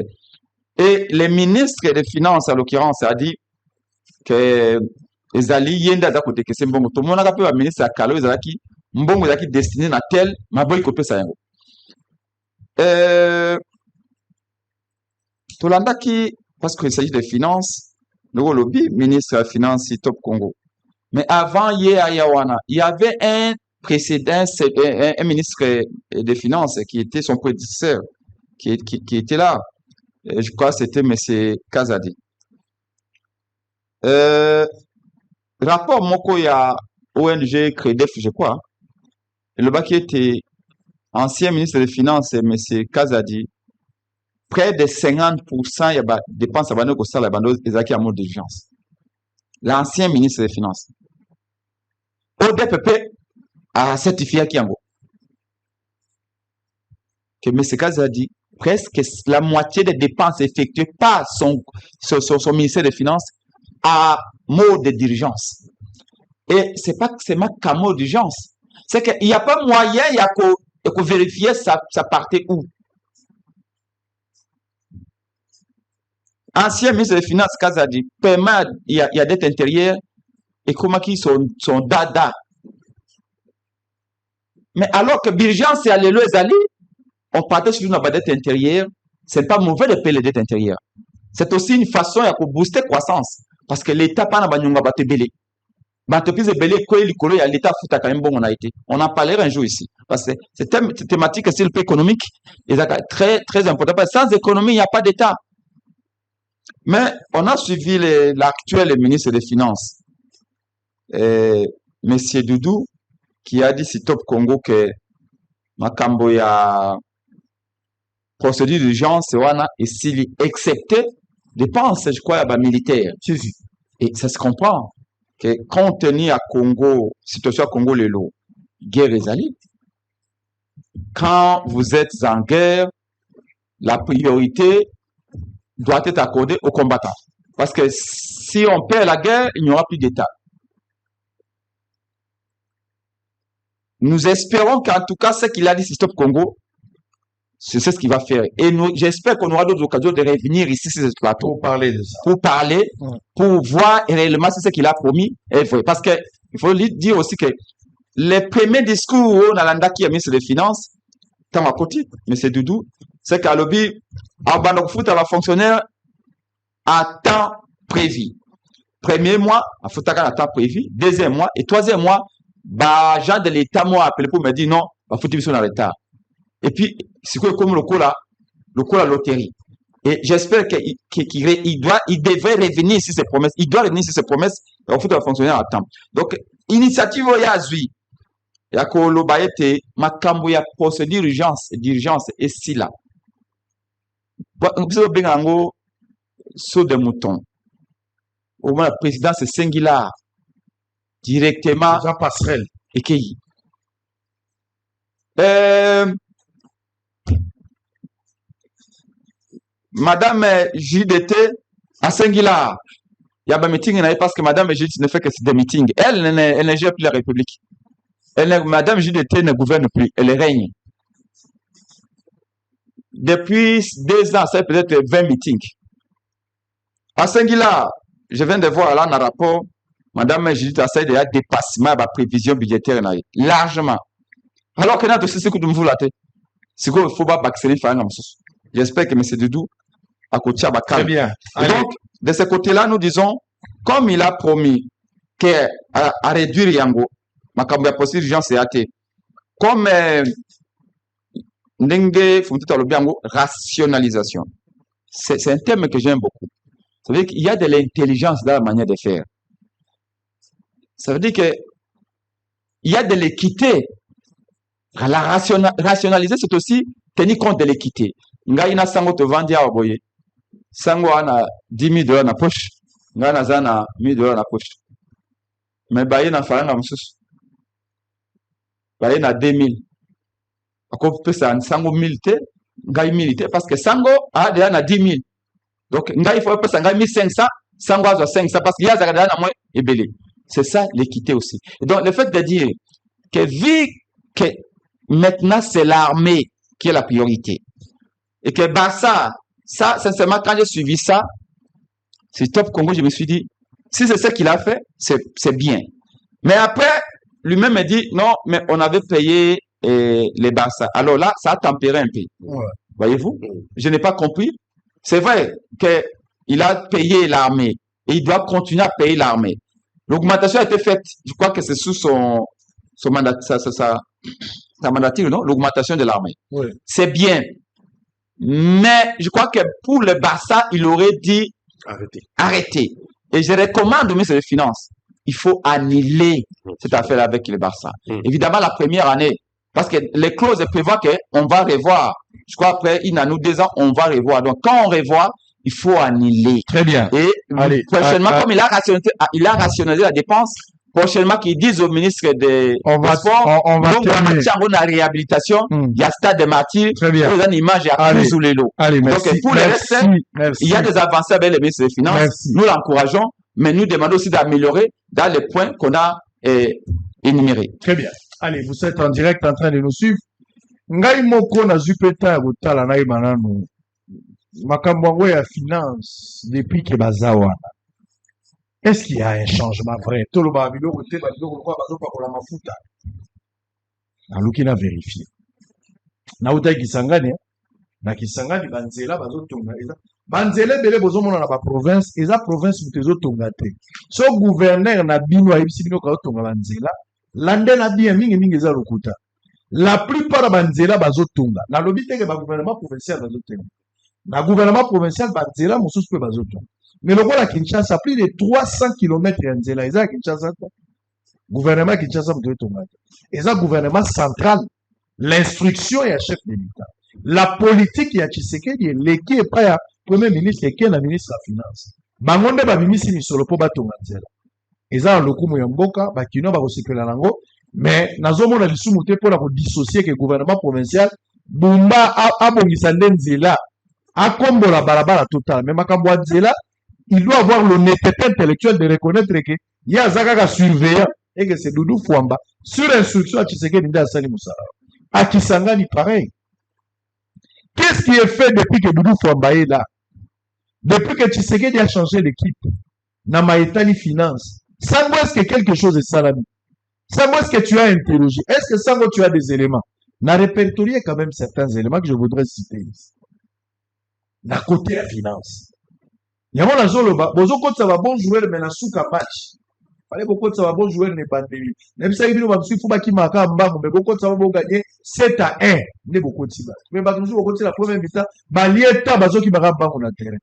Et le ministre des Finances à l'occurrence a dit que ezali yenda za kotekese mbongo tomonaka pe ba ministre akalo ezalaki mbongo ezalaki destiné na tel maboyi kopesa yango tolandaki parce qu'il s'agit de finances le lobby ministre de Finances Top Congo. Mais avant Yawana, il y avait un précédent, un ministre des Finances qui était son prédécesseur, qui était là. Je crois que c'était M. Kazadi. Rapport Moko ya ONG Credef, je crois. Le bas qui était ancien ministre des Finances, M. Kazadi, près de 50% il y a des dépenses à bande la bande ezaki en mode d'urgence. L'ancien ministre des Finances. ODPP a certifié Kiango que M. Kazadi, presque la moitié des dépenses effectuées par son ministère des Finances à mode d'urgence. Et c'est pas que c'est ma mode d'urgence. C'est qu'il n'y a pas moyen, il y a que vérifier ça partait où. Ancien ministre des Finances, Kazadi, paiement, il y a dette intérieure, et comment qui sont dada. Mais alors que l'urgence est allé les alliés, on partait sur une dette intérieure, c'est pas mauvais de payer les dettes intérieures. C'est aussi une façon de booster la croissance. Parce que l'État n'a pas de belé. L'entreprise de belé, quoi, l'État fout quand même bon, on a été. On en parlera un jour ici. Parce que cette thématique, c'est le peu économique, est très, très important. Parce que sans économie, il n'y a pas d'État. Mais on a suivi l'actuel ministre des Finances, M. Doudou, qui a dit si Top Congo que Makambo ya procédure d'urgence et s'il excepté dépenses, je crois, à militaire. Et ça se comprend que compte tenu à Congo, situation à Congo Lelo, guerre est allée. Quand vous êtes en guerre, la priorité doit être accordée aux combattants. Parce que si on perd la guerre, il n'y aura plus d'État. Nous espérons qu'en tout cas, ce qu'il a dit, c'est Stop Congo, c'est ce qu'il va faire. Et j'espère qu'on aura d'autres occasions de revenir ici sur ce plateau. Pour parler de ça. Pour parler, pour voir réellement ce qu'il a promis. Parce que, il faut dire aussi que les premiers discours où Nalanda qui a mis sur les finances, tant à côté, M. Doudou, c'est qu'à l'objet, à Banokfout, à la fonctionnaire, à temps prévu. Premier mois, à Foutaka, à temps prévu. Deuxième mois, et troisième mois, bah, gens de l'État m'ont appelé pour me dire non, à Fouti, ils sont en retard. Et puis, c'est comme le cola loterie. Et j'espère qu'il devrait revenir sur ses promesses. Il doit revenir sur ses promesses. Et au fait, ça va fonctionner à temps. Donc, initiative Yazui. Ya koloba ete makambo ya procédure d'urgence et si là. Biso benga ngo saut de mouton. Au moins, la présidence est singulière. Directement. Ça passerelle. Et qui? Madame JDT à singulière. Il y a un meeting parce que Madame JDT ne fait que des meetings. Elle ne gère plus la République. Madame JDT ne gouverne plus. Elle règne. Depuis 2 ans, c'est peut-être 20 meetings. À singulière, je viens de voir là dans le rapport, Madame JDT a essayé de dépassement de la prévision budgétaire largement. Alors que notre c'est que nous voulons la tête. C'est qu'il faut pas vacciner faire un J'espère que M. Doudou a côté à Très bien. Donc, de ce côté-là, nous disons, comme il a promis à réduire Yango, ma cambia possible urgence c'est athée. Comme rationalisation. C'est un terme que j'aime beaucoup. Ça veut dire qu'il y a de l'intelligence dans la manière de faire. Ça veut dire que il y a de l'équité. La rationaliser, c'est aussi tenir compte de l'équité. Ngaina sango te vandi à oboye. Sango ana $10,000 na poche. Ngana zana $1,000 na poche. Mais baye na faranga mususu. Baye na 2,000. Ako pesa sango 1,000 te, ngai 1,000 te parce que sango a déjà na 10,000. Donc ngai faut pesa ngai 1,500, sango a 500 parce qu'il y a zakada na moi et belé. C'est ça l'équité aussi. Et donc le fait de dire que vu que maintenant c'est l'armée qui est la priorité et que ça sincèrement quand j'ai suivi ça, c'est Top Congo, je me suis dit si c'est ça qu'il a fait, c'est bien. Mais après lui-même me dit non, mais on avait payé les Barça. Alors là, ça a tempéré un peu. Ouais. Voyez-vous? Je n'ai pas compris. C'est vrai qu'il a payé l'armée et il doit continuer à payer l'armée. L'augmentation a été faite, je crois que c'est sous son mandat, sa mandature, non? L'augmentation de l'armée. Oui. C'est bien. Mais je crois que pour le Barça, il aurait dit arrêter. Et je recommande au ministre des Finances, il faut annuler cette affaire avec le Barça. Évidemment, la première année, parce que les clauses prévoient qu'on va revoir. Je crois après 1 an ou 2 ans, on va revoir. Donc, quand on revoit, il faut annuler. Très bien. Et prochainement, comme il a rationalisé la dépense, prochainement, qu'ils disent au ministre des Sports, on va terminer. Donc, la réhabilitation, il y a Stade des Martyrs, il y a une image, il y a plus sous les lots. Allez, merci. Donc, pour les restes, il y a des avancées avec le ministre des Finances. Merci. Nous l'encourageons, mais nous demandons aussi d'améliorer dans les points qu'on a énumérés. Très bien. Allez, vous êtes en direct en train de nous suivre. Ngai moko na zupeta gotala na ibanano. Makambo ya finance depuis que bazawana. Est-ce qu'il y a un changement vrai? Tout le babilo côté babilo quoi bazo pa kola mafuta. Na luki na vérifier. Na uta kisangani na kisangani banzela bazo tonga eza. Banzela bele bozo mona na ba province, eza province mutezo tonga te. So gouverneur na bino ayibisi bino ka tonga banzela. Lande na bien mingi eza lokuta. La plupart banzela bazotunga. Na lobi teke ba gouvernement provincial bazotunga. Na gouvernement provincial banzela mosusu pe bazotunga. Mais le la Kinshasa plus de 300 km ya nzela eza Kinshasa. Gouvernement Kinshasa bazotunga. Eza gouvernement central. L'instruction ya chef de l'État. La politique ya Tshisekedi leki e pa ya premier ministre et la ministre de la finance. Bangonde ba bimisi ni solo po batunga nzela. Eza lokumu ya mboka bakino ba kosikela nango mais nazomona lisumu te pona ko dissocier que gouvernement provincial bumba abongisa nzela akombola barabara total mais makambo nzela il doit avoir l'honnêteté intellectuelle de reconnaître que ya zaka surveillant et que c'est Doudou Fouamba sur instruction à Tshisekedi nda sali musala à Kisangani pareil. Qu'est-ce qui est fait depuis que Doudou Fouamba est là? Depuis que Tshisekedi a changé l'équipe na maïtani finance. Sango, est-ce que quelque chose est salami? Sango, est-ce que tu as interrogé? Est-ce que Sango, tu as des éléments? N'a répertorié quand même certains éléments que je voudrais citer ici. D'un côté, la finance. Il y a mon agent, bozo côté ça va bon jouer, mais la souka match. fallait beaucoup de savoir bon jouer ne pandémie même ça il va suivre pas qui marque mbango mais beaucoup de savoir bon gagner 7-1 ne beaucoup de ça mais ba toujours beaucoup de la première mi-temps balieta bazo qui marque mbango na terrain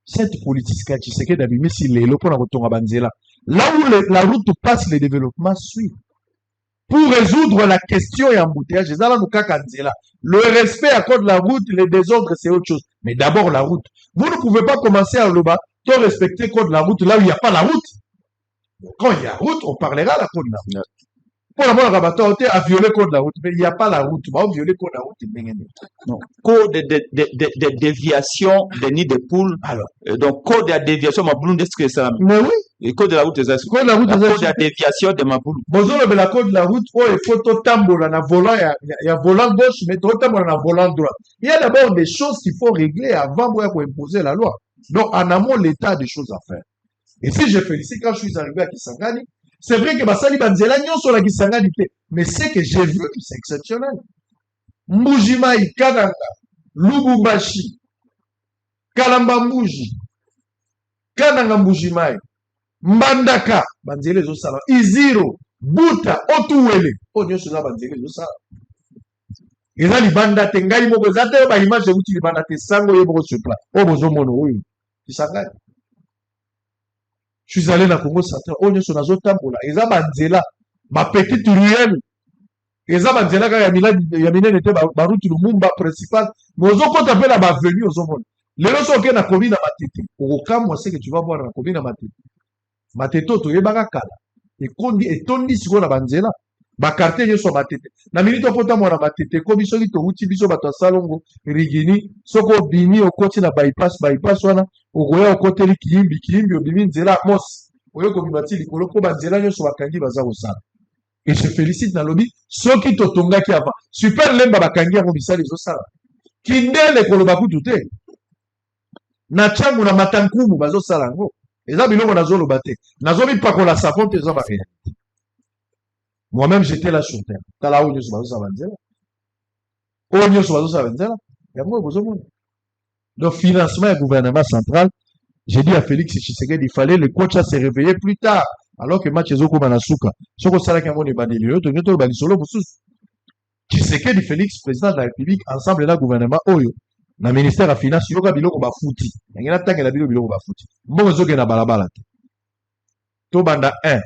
cette politique qui c'est que d'abîmer si les locaux na kotonga banzela là où la route passe le développement suit pour résoudre la question et embouteillage le respect à cause de la route les désordres c'est autre chose mais d'abord la route vous ne pouvez pas commencer à Loba de respecter code de la route là où il n'y a pas la route quand il y a route on parlera la code de la route pour avoir un rabatteur à violer code de la route mais il n'y a pas la route on va violer code de la route non code de déviation des nids de poules alors donc code de déviation ma boule est-ce que ça mais oui et code de la route c'est code de la route code de déviation de ma boule bonjour mais la code de la route oh il faut tout tambour na volant il y a volant gauche mais tout tambour na volant droit il y a d'abord des choses qu'il faut régler avant pour imposer la loi donc en amont l'état a des choses à faire et si je félicite quand je suis arrivé à Kisangani c'est vrai que Basali Banzela nyon sur la Kisangani mais ce que j'ai vu c'est exceptionnel Mbujimai Kananga Lubumbashi Kalamba Mbuji Kananga Mbujimai Mbandaka Banzele Zosala Iziro Buta Otuwele Onyo Sula Banzele Zosala eza libanda te ngai moko eza te ba image euti libanda te sango yeboko sur place o bozomono oyo Kisangani je suis allé na Congo central oyo nyonso nazotambola eza banzela ba petite ruelle eza banzela kaka ya minene te baruti lumumba principal mais ozokota mpe na bavenu ozomona lelo soki na komi na matete okokamwa ce que tu vas voir na komi na matete matete oyo toyebaka kala etondi sikoyo na banzela bakartier nyonso ya matete na miniti okotamwa na matete ekomi soki touti biso bato ya salongo rigini soki obimi okoti na bypass wana okoya okoteli kiyimbi obimi nzela ya mosi oyo kobima ti likolo mpo banzela nyonso bakangi baza kosala et je félicite nalobi soki totongaki avant super lemba bakangi yango misala ezosala kindele koloba kutu te na ntango na matankumu bazosala yango eza biloko nazoloba te nazomipakola savon te eza baréalité moi-même j'étais là sur terre tala oyo nyonso bazosala banzela oyo nyonso bazosala banzela yango bozomona donc financement du gouvernement central j'ai dit à Félix Tshisekedi il fallait le coach à se réveiller plus tard alors que match ezokoma na suka soko salaki yango ne bandeli yo tonyo to banisolo mosusu Tshisekedi Félix président de la République ensemble na gouvernement oyo na ministère ya finance yoka biloko bafuti ngena tangela biloko bafuti mbongo zoke na balabala te to banda 1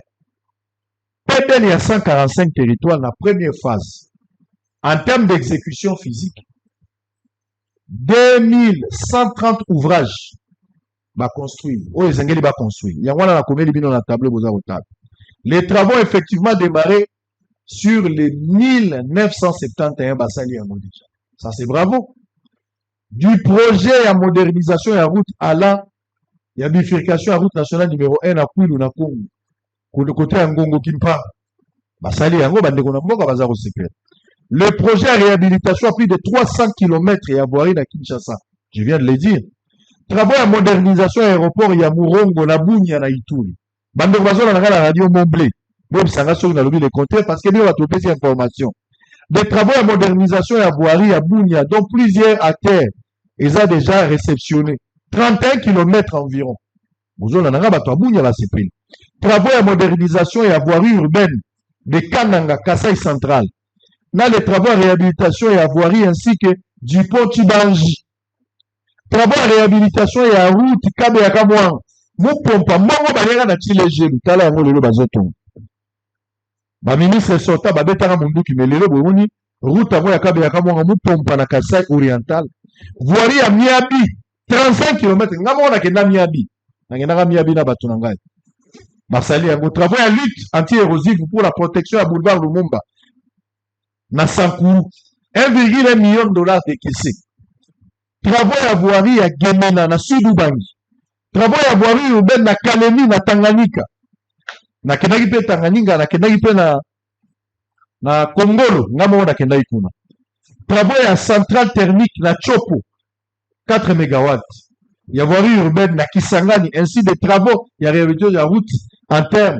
PDL il y a 145 territoires la première phase en termes d'exécution physique 2130 ouvrages va construire. Oh, les Angélis va construire. Il y a un la commune de la table aux table. Les travaux effectivement démarré sur les 1971 Bassali à Modija. Ça c'est bravo. Du projet à modernisation et à route à la, il y a bifurcation à route nationale numéro 1 à Kouilou na Congo. Côté Ngongo Kimpa. Bassali à Bazar au secret. Le projet à réhabilitation à plus de 300 km et à voirie à Kinshasa. Je viens de le dire. Travaux à modernisation aéroport ya Murongo na Bunia na Ituri. Bando bazo na la radio Montblé. Bon sanga sur na lobby les compter parce que bien va trouver ces informations. Des travaux à modernisation et à voirie à Bunia dont plusieurs à terre et ça déjà réceptionné 31 km environ. Bozo na nga bato Bunia la sepil. Travaux à modernisation et à voirie urbaine de Kananga Kasai central. Na les travaux à réhabilitation et à voirie ainsi que du pont Chibanji. Travaux à réhabilitation et à route Kabe ya Kamwang. Mupompa mongo balenga na Chilejelu tala yango lelo bazotonga. Ba ministre sota ba betanga munduki melelo bouni route yango ya Kabe ya Kamwang mupompa na Kasai oriental. Voirie ya Miabi 35 km ngamo na kenda Miabi. Ngena Miabi na bato na ngai. Basali yango travaux à lutte anti-érosive pour la protection à boulevard Lumumba. Na Sankuru 1,1 million de dollars décaissés. Travaux à voirie à Gemena na Sud-Ubangi. Travaux à voirie urbaine na Kalemi na Tanganyika. Na kendaki pe Tanganyika na kendaki pe na Kongolo ngamo na kendaki kuna. Travaux à centrale thermique na Chopo 4 MW. Il y a voirie urbaine na Kisangani ainsi des travaux, il y a réhabilitation de la route en terre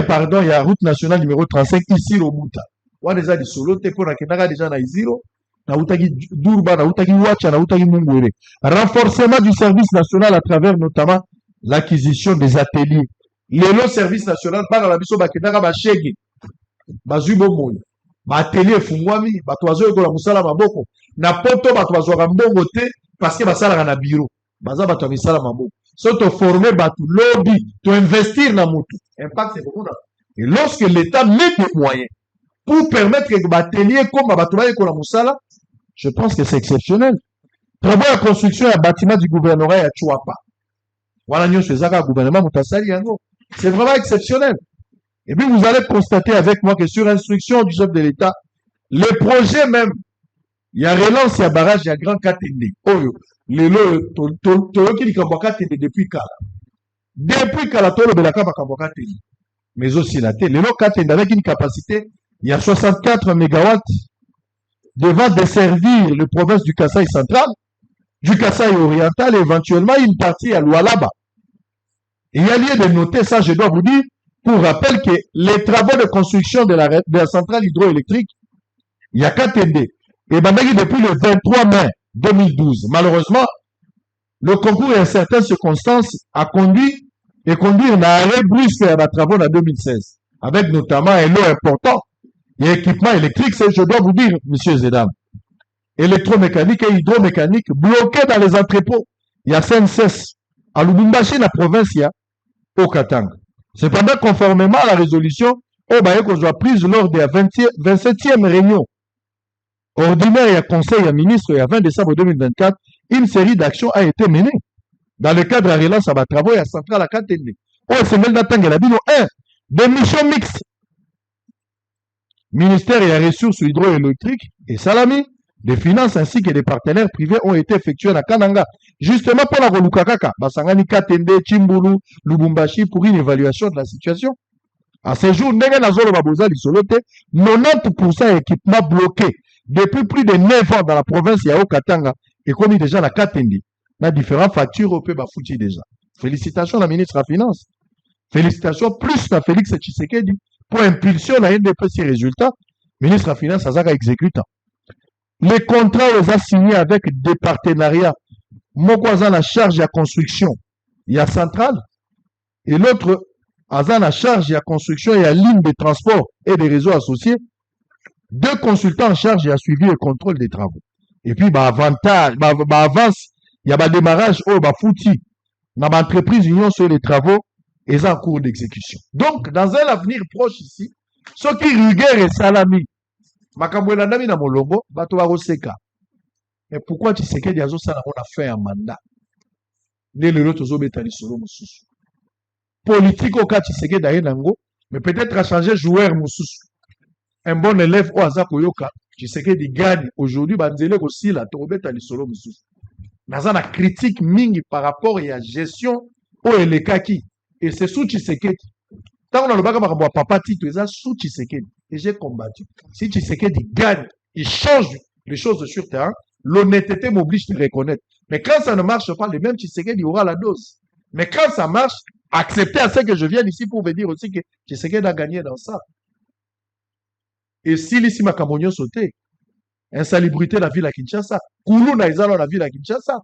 pardon, il y a route nationale numéro 35 ici Robuta. Wa déjà di solo te pour na kendaka déjà na Iziro. Na utaki Durba, na utaki Wacha, na utaki Mungwere. Renforcement du service national à travers notamment l'acquisition des ateliers. Lelo service national, bana la biso bakendaka bashege. Bazui bomoi. Ba atelier fungwami, bato bazoyekola musala maboko. Na poto bato bazwaka mbongo te parce que basalaka na bureau. Baza bato ya misala maboko. So to former bato lobby, to investir na mutu. Impact c'est beaucoup. Et lorsque l'État met des moyens pour permettre que l'atelier comme Batoubaye Kola Moussala, je pense que c'est exceptionnel. Travaux à construction et bâtiment du gouvernorat à Chouapa. Voilà, nous faisons un gouvernement Moutassali. C'est vraiment exceptionnel. Et puis vous allez constater avec moi que sur instruction du chef de l'État, le projet même, il y a relance, il y a barrage, il y a grand Katende. Oh, les lots, qui dit Katende depuis Kala. Depuis Kala, tout le Belaka Katende. Mais aussi la télé. Les lots Katende avec une capacité, il y a 64 mégawatts devant desservir le province du Kasaï central, du Kasaï oriental et éventuellement une partie à Lualaba. Il y a lieu de noter ça, je dois vous dire, pour rappel que les travaux de construction de la centrale hydroélectrique, il y a Katende. Et depuis le 23 mai 2012, malheureusement, le concours et certaines circonstances a conduit à un arrêt brusque à la travaux en 2016, avec notamment un lot important et équipement électrique, je dois vous dire, messieurs et dames, électromécanique et hydromécanique bloqués dans les entrepôts. Il y a CNCS à Lubumbashi, la province, il y a au Katanga. Cependant, conformément à la résolution, qu'on soit prise lors de la 27e réunion ordinaire et à conseil à ministre et à 20 décembre 2024, une série d'actions a été menée. Dans le cadre de la relance à travaux et à centrale à Katende. C'est même d'attendre la bino 1. Des missions mixtes. Ministère et la ressources hydroélectriques et Salami, des finances ainsi que des partenaires privés ont été effectués à Kananga. Justement pour la Rolukakaka, Basangani Katende, Chimbulu, Lubumbashi pour une évaluation de la situation. À ce jour, 90% d'équipements bloqués depuis plus de 9 ans dans la province Yao Katanga et commis déjà la Katende. Dans différentes factures au Péba Fouti déjà. Félicitations à la ministre de la Finance. Félicitations plus à Félix Tshisekedi pour impulsion à NDP ces résultats. Ministre de la Finance, ça a exécutant. Les contrats les a signés avec des partenariats. Mokwazan la charge à construction. Il y a centrale. Et l'autre, Azan la charge à construction et à ligne de transport et des réseaux associés. 2 consultants en charge et à suivi et contrôle des travaux. Et puis, avantage, avance. Il y a un démarrage au Bafouti, dans l'entreprise Union sur les travaux et en cours d'exécution. Donc, dans un avenir proche ici, ceux qui rigueur et salami, Makambouela Nami na Molongo, Batoa Roseka. Mais pourquoi tu sais que Diazo Sana on a fait un mandat? Dès le retour au Bétali Solo Moussous. Politique au cas tu sais que Dayenango, mais peut-être à changer joueur Moussous. Un bon élève au Azako Yoka, tu sais que il gagne aujourd'hui, Banzele aussi la Bétali Solo Moussous. Naza na critique mingi par rapport à la gestion au Elekaki. Et c'est sous Tshisekedi. Tant qu'on a le bac à papa Tito, c'est sous Tshisekedi. Et j'ai combattu. Si Tshisekedi gagne, il change les choses sur terrain, l'honnêteté m'oblige de reconnaître. Mais quand ça ne marche pas, le même Tshisekedi aura la dose. Mais quand ça marche, acceptez à ce que je vienne ici pour vous dire aussi que Tshisekedi a gagné dans ça. Et si l'ici ma Camonio sauté, insalubrité de la ville à Kinshasa. Koulou na izalo la ville à Kinshasa.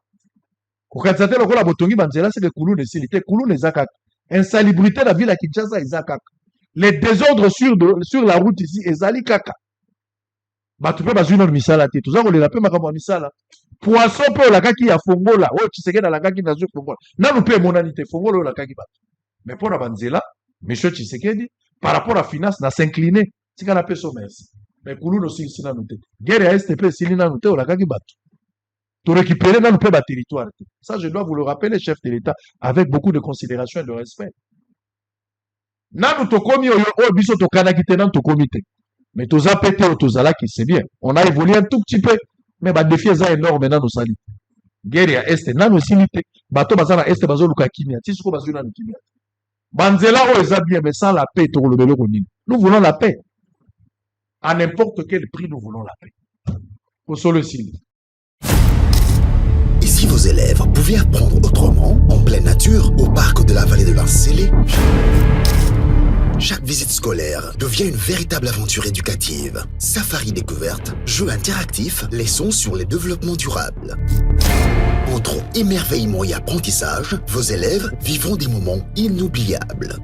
Kokatsate lokola botongi banzela c'est que Koulou ne silité, Koulou ne zakak. Insalubrité de la ville à Kinshasa izakak. Les désordres sur la route ici ezali kaka. Batupe bazuna misala te. Tuza ko le lape makamwa misala. Poisson pe la kaki ya fongola. Oh tu sais que dans la kaki na zo fongola. Na nous pe monanité fongola la kaki ba. Mais pour la banzela, monsieur Tshisekedi par rapport à finance n'a s'incliner. C'est qu'on appelle ça merci. Mais Koulou aussi, c'est dans guerre à STP, c'est dans nous, on a gagné battu. Pour récupérer dans nos territoire. Ça, je dois vous le rappeler, chef de l'État, avec beaucoup de considération et de respect. Nanu tokomi oyo biso tokana kitena to comité. Mais tous apété au tozala qui c'est bien. On a évolué un tout petit peu, mais ba défi est énorme dans nos sali. Guerre à Est, nanu silité, bato bazana Est bazo luka kimia, tisuko bazo nanu kimia. Banzela o eza bien, mais sans la paix, to le belo konini. Nous voulons la paix. À n'importe quel prix, nous voulons la paix. Au sol aussi. Et si vos élèves pouvaient apprendre autrement, en pleine nature, au parc de la vallée de l'Ancélé? Chaque visite scolaire devient une véritable aventure éducative. Safari découverte, jeux interactifs, leçons sur les développements durables. Entre émerveillement et apprentissage, vos élèves vivront des moments inoubliables.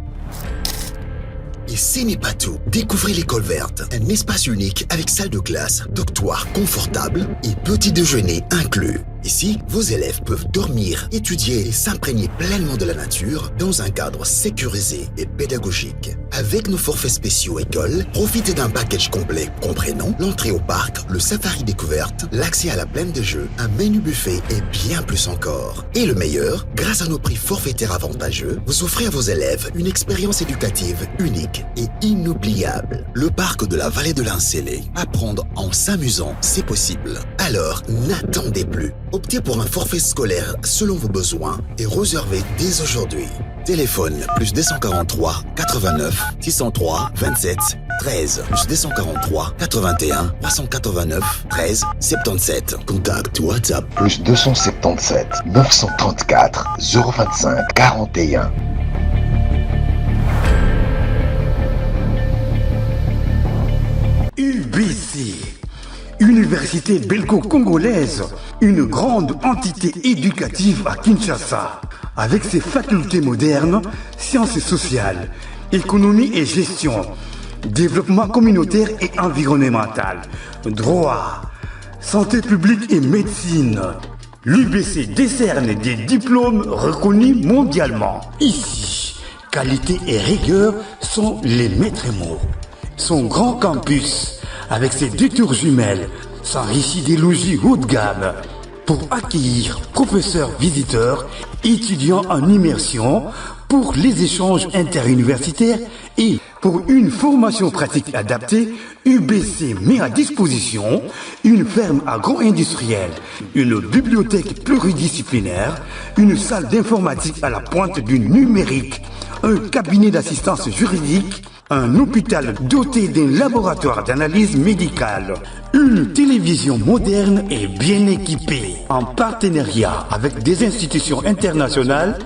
Et ce n'est pas tout. Découvrez l'école verte, un espace unique avec salle de classe, dortoir confortable et petit déjeuner inclus. Ici, vos élèves peuvent dormir, étudier et s'imprégner pleinement de la nature dans un cadre sécurisé et pédagogique. Avec nos forfaits spéciaux école, profitez d'un package complet comprenant l'entrée au parc, le safari découverte, l'accès à la plaine de jeux, un menu buffet et bien plus encore. Et le meilleur, grâce à nos prix forfaitaires avantageux, vous offrez à vos élèves une expérience éducative unique et inoubliable. Le parc de la vallée de l'Incélé. Apprendre en s'amusant, c'est possible. Alors, n'attendez plus. Optez pour un forfait scolaire selon vos besoins et réservez dès aujourd'hui. Téléphone plus 243 89 603 27 13 plus 243 81 389 13 77. Contact WhatsApp plus 277 934 025 41. UBC, Université belgo-congolaise, une grande entité éducative à Kinshasa, avec ses facultés modernes, sciences sociales, économie et gestion, développement communautaire et environnemental, droit, santé publique et médecine. L'UBC décerne des diplômes reconnus mondialement. Ici, qualité et rigueur sont les maîtres mots. Son grand campus, avec ses 2 tours jumelles, s'enrichit des logis haut de gamme pour accueillir professeurs visiteurs, étudiants en immersion, pour les échanges interuniversitaires et pour une formation pratique adaptée. UBC met à disposition une ferme agro-industrielle, une bibliothèque pluridisciplinaire, une salle d'informatique à la pointe du numérique, un cabinet d'assistance juridique, un hôpital doté d'un laboratoire d'analyse médicale, une télévision moderne et bien équipée. En partenariat avec des institutions internationales,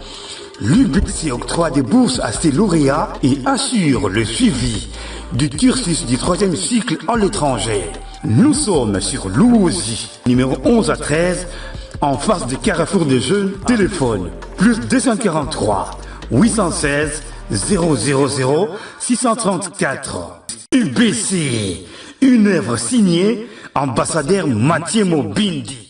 l'UBC octroie des bourses à ses lauréats et assure le suivi du cursus du 3e cycle en l'étranger. Nous sommes sur Lououzi, numéro 11 à 13, en face de Carrefour des Jeunes. Téléphone plus 243 816 000 634. UBC, une œuvre signée ambassadeur Mathieu Mobindi.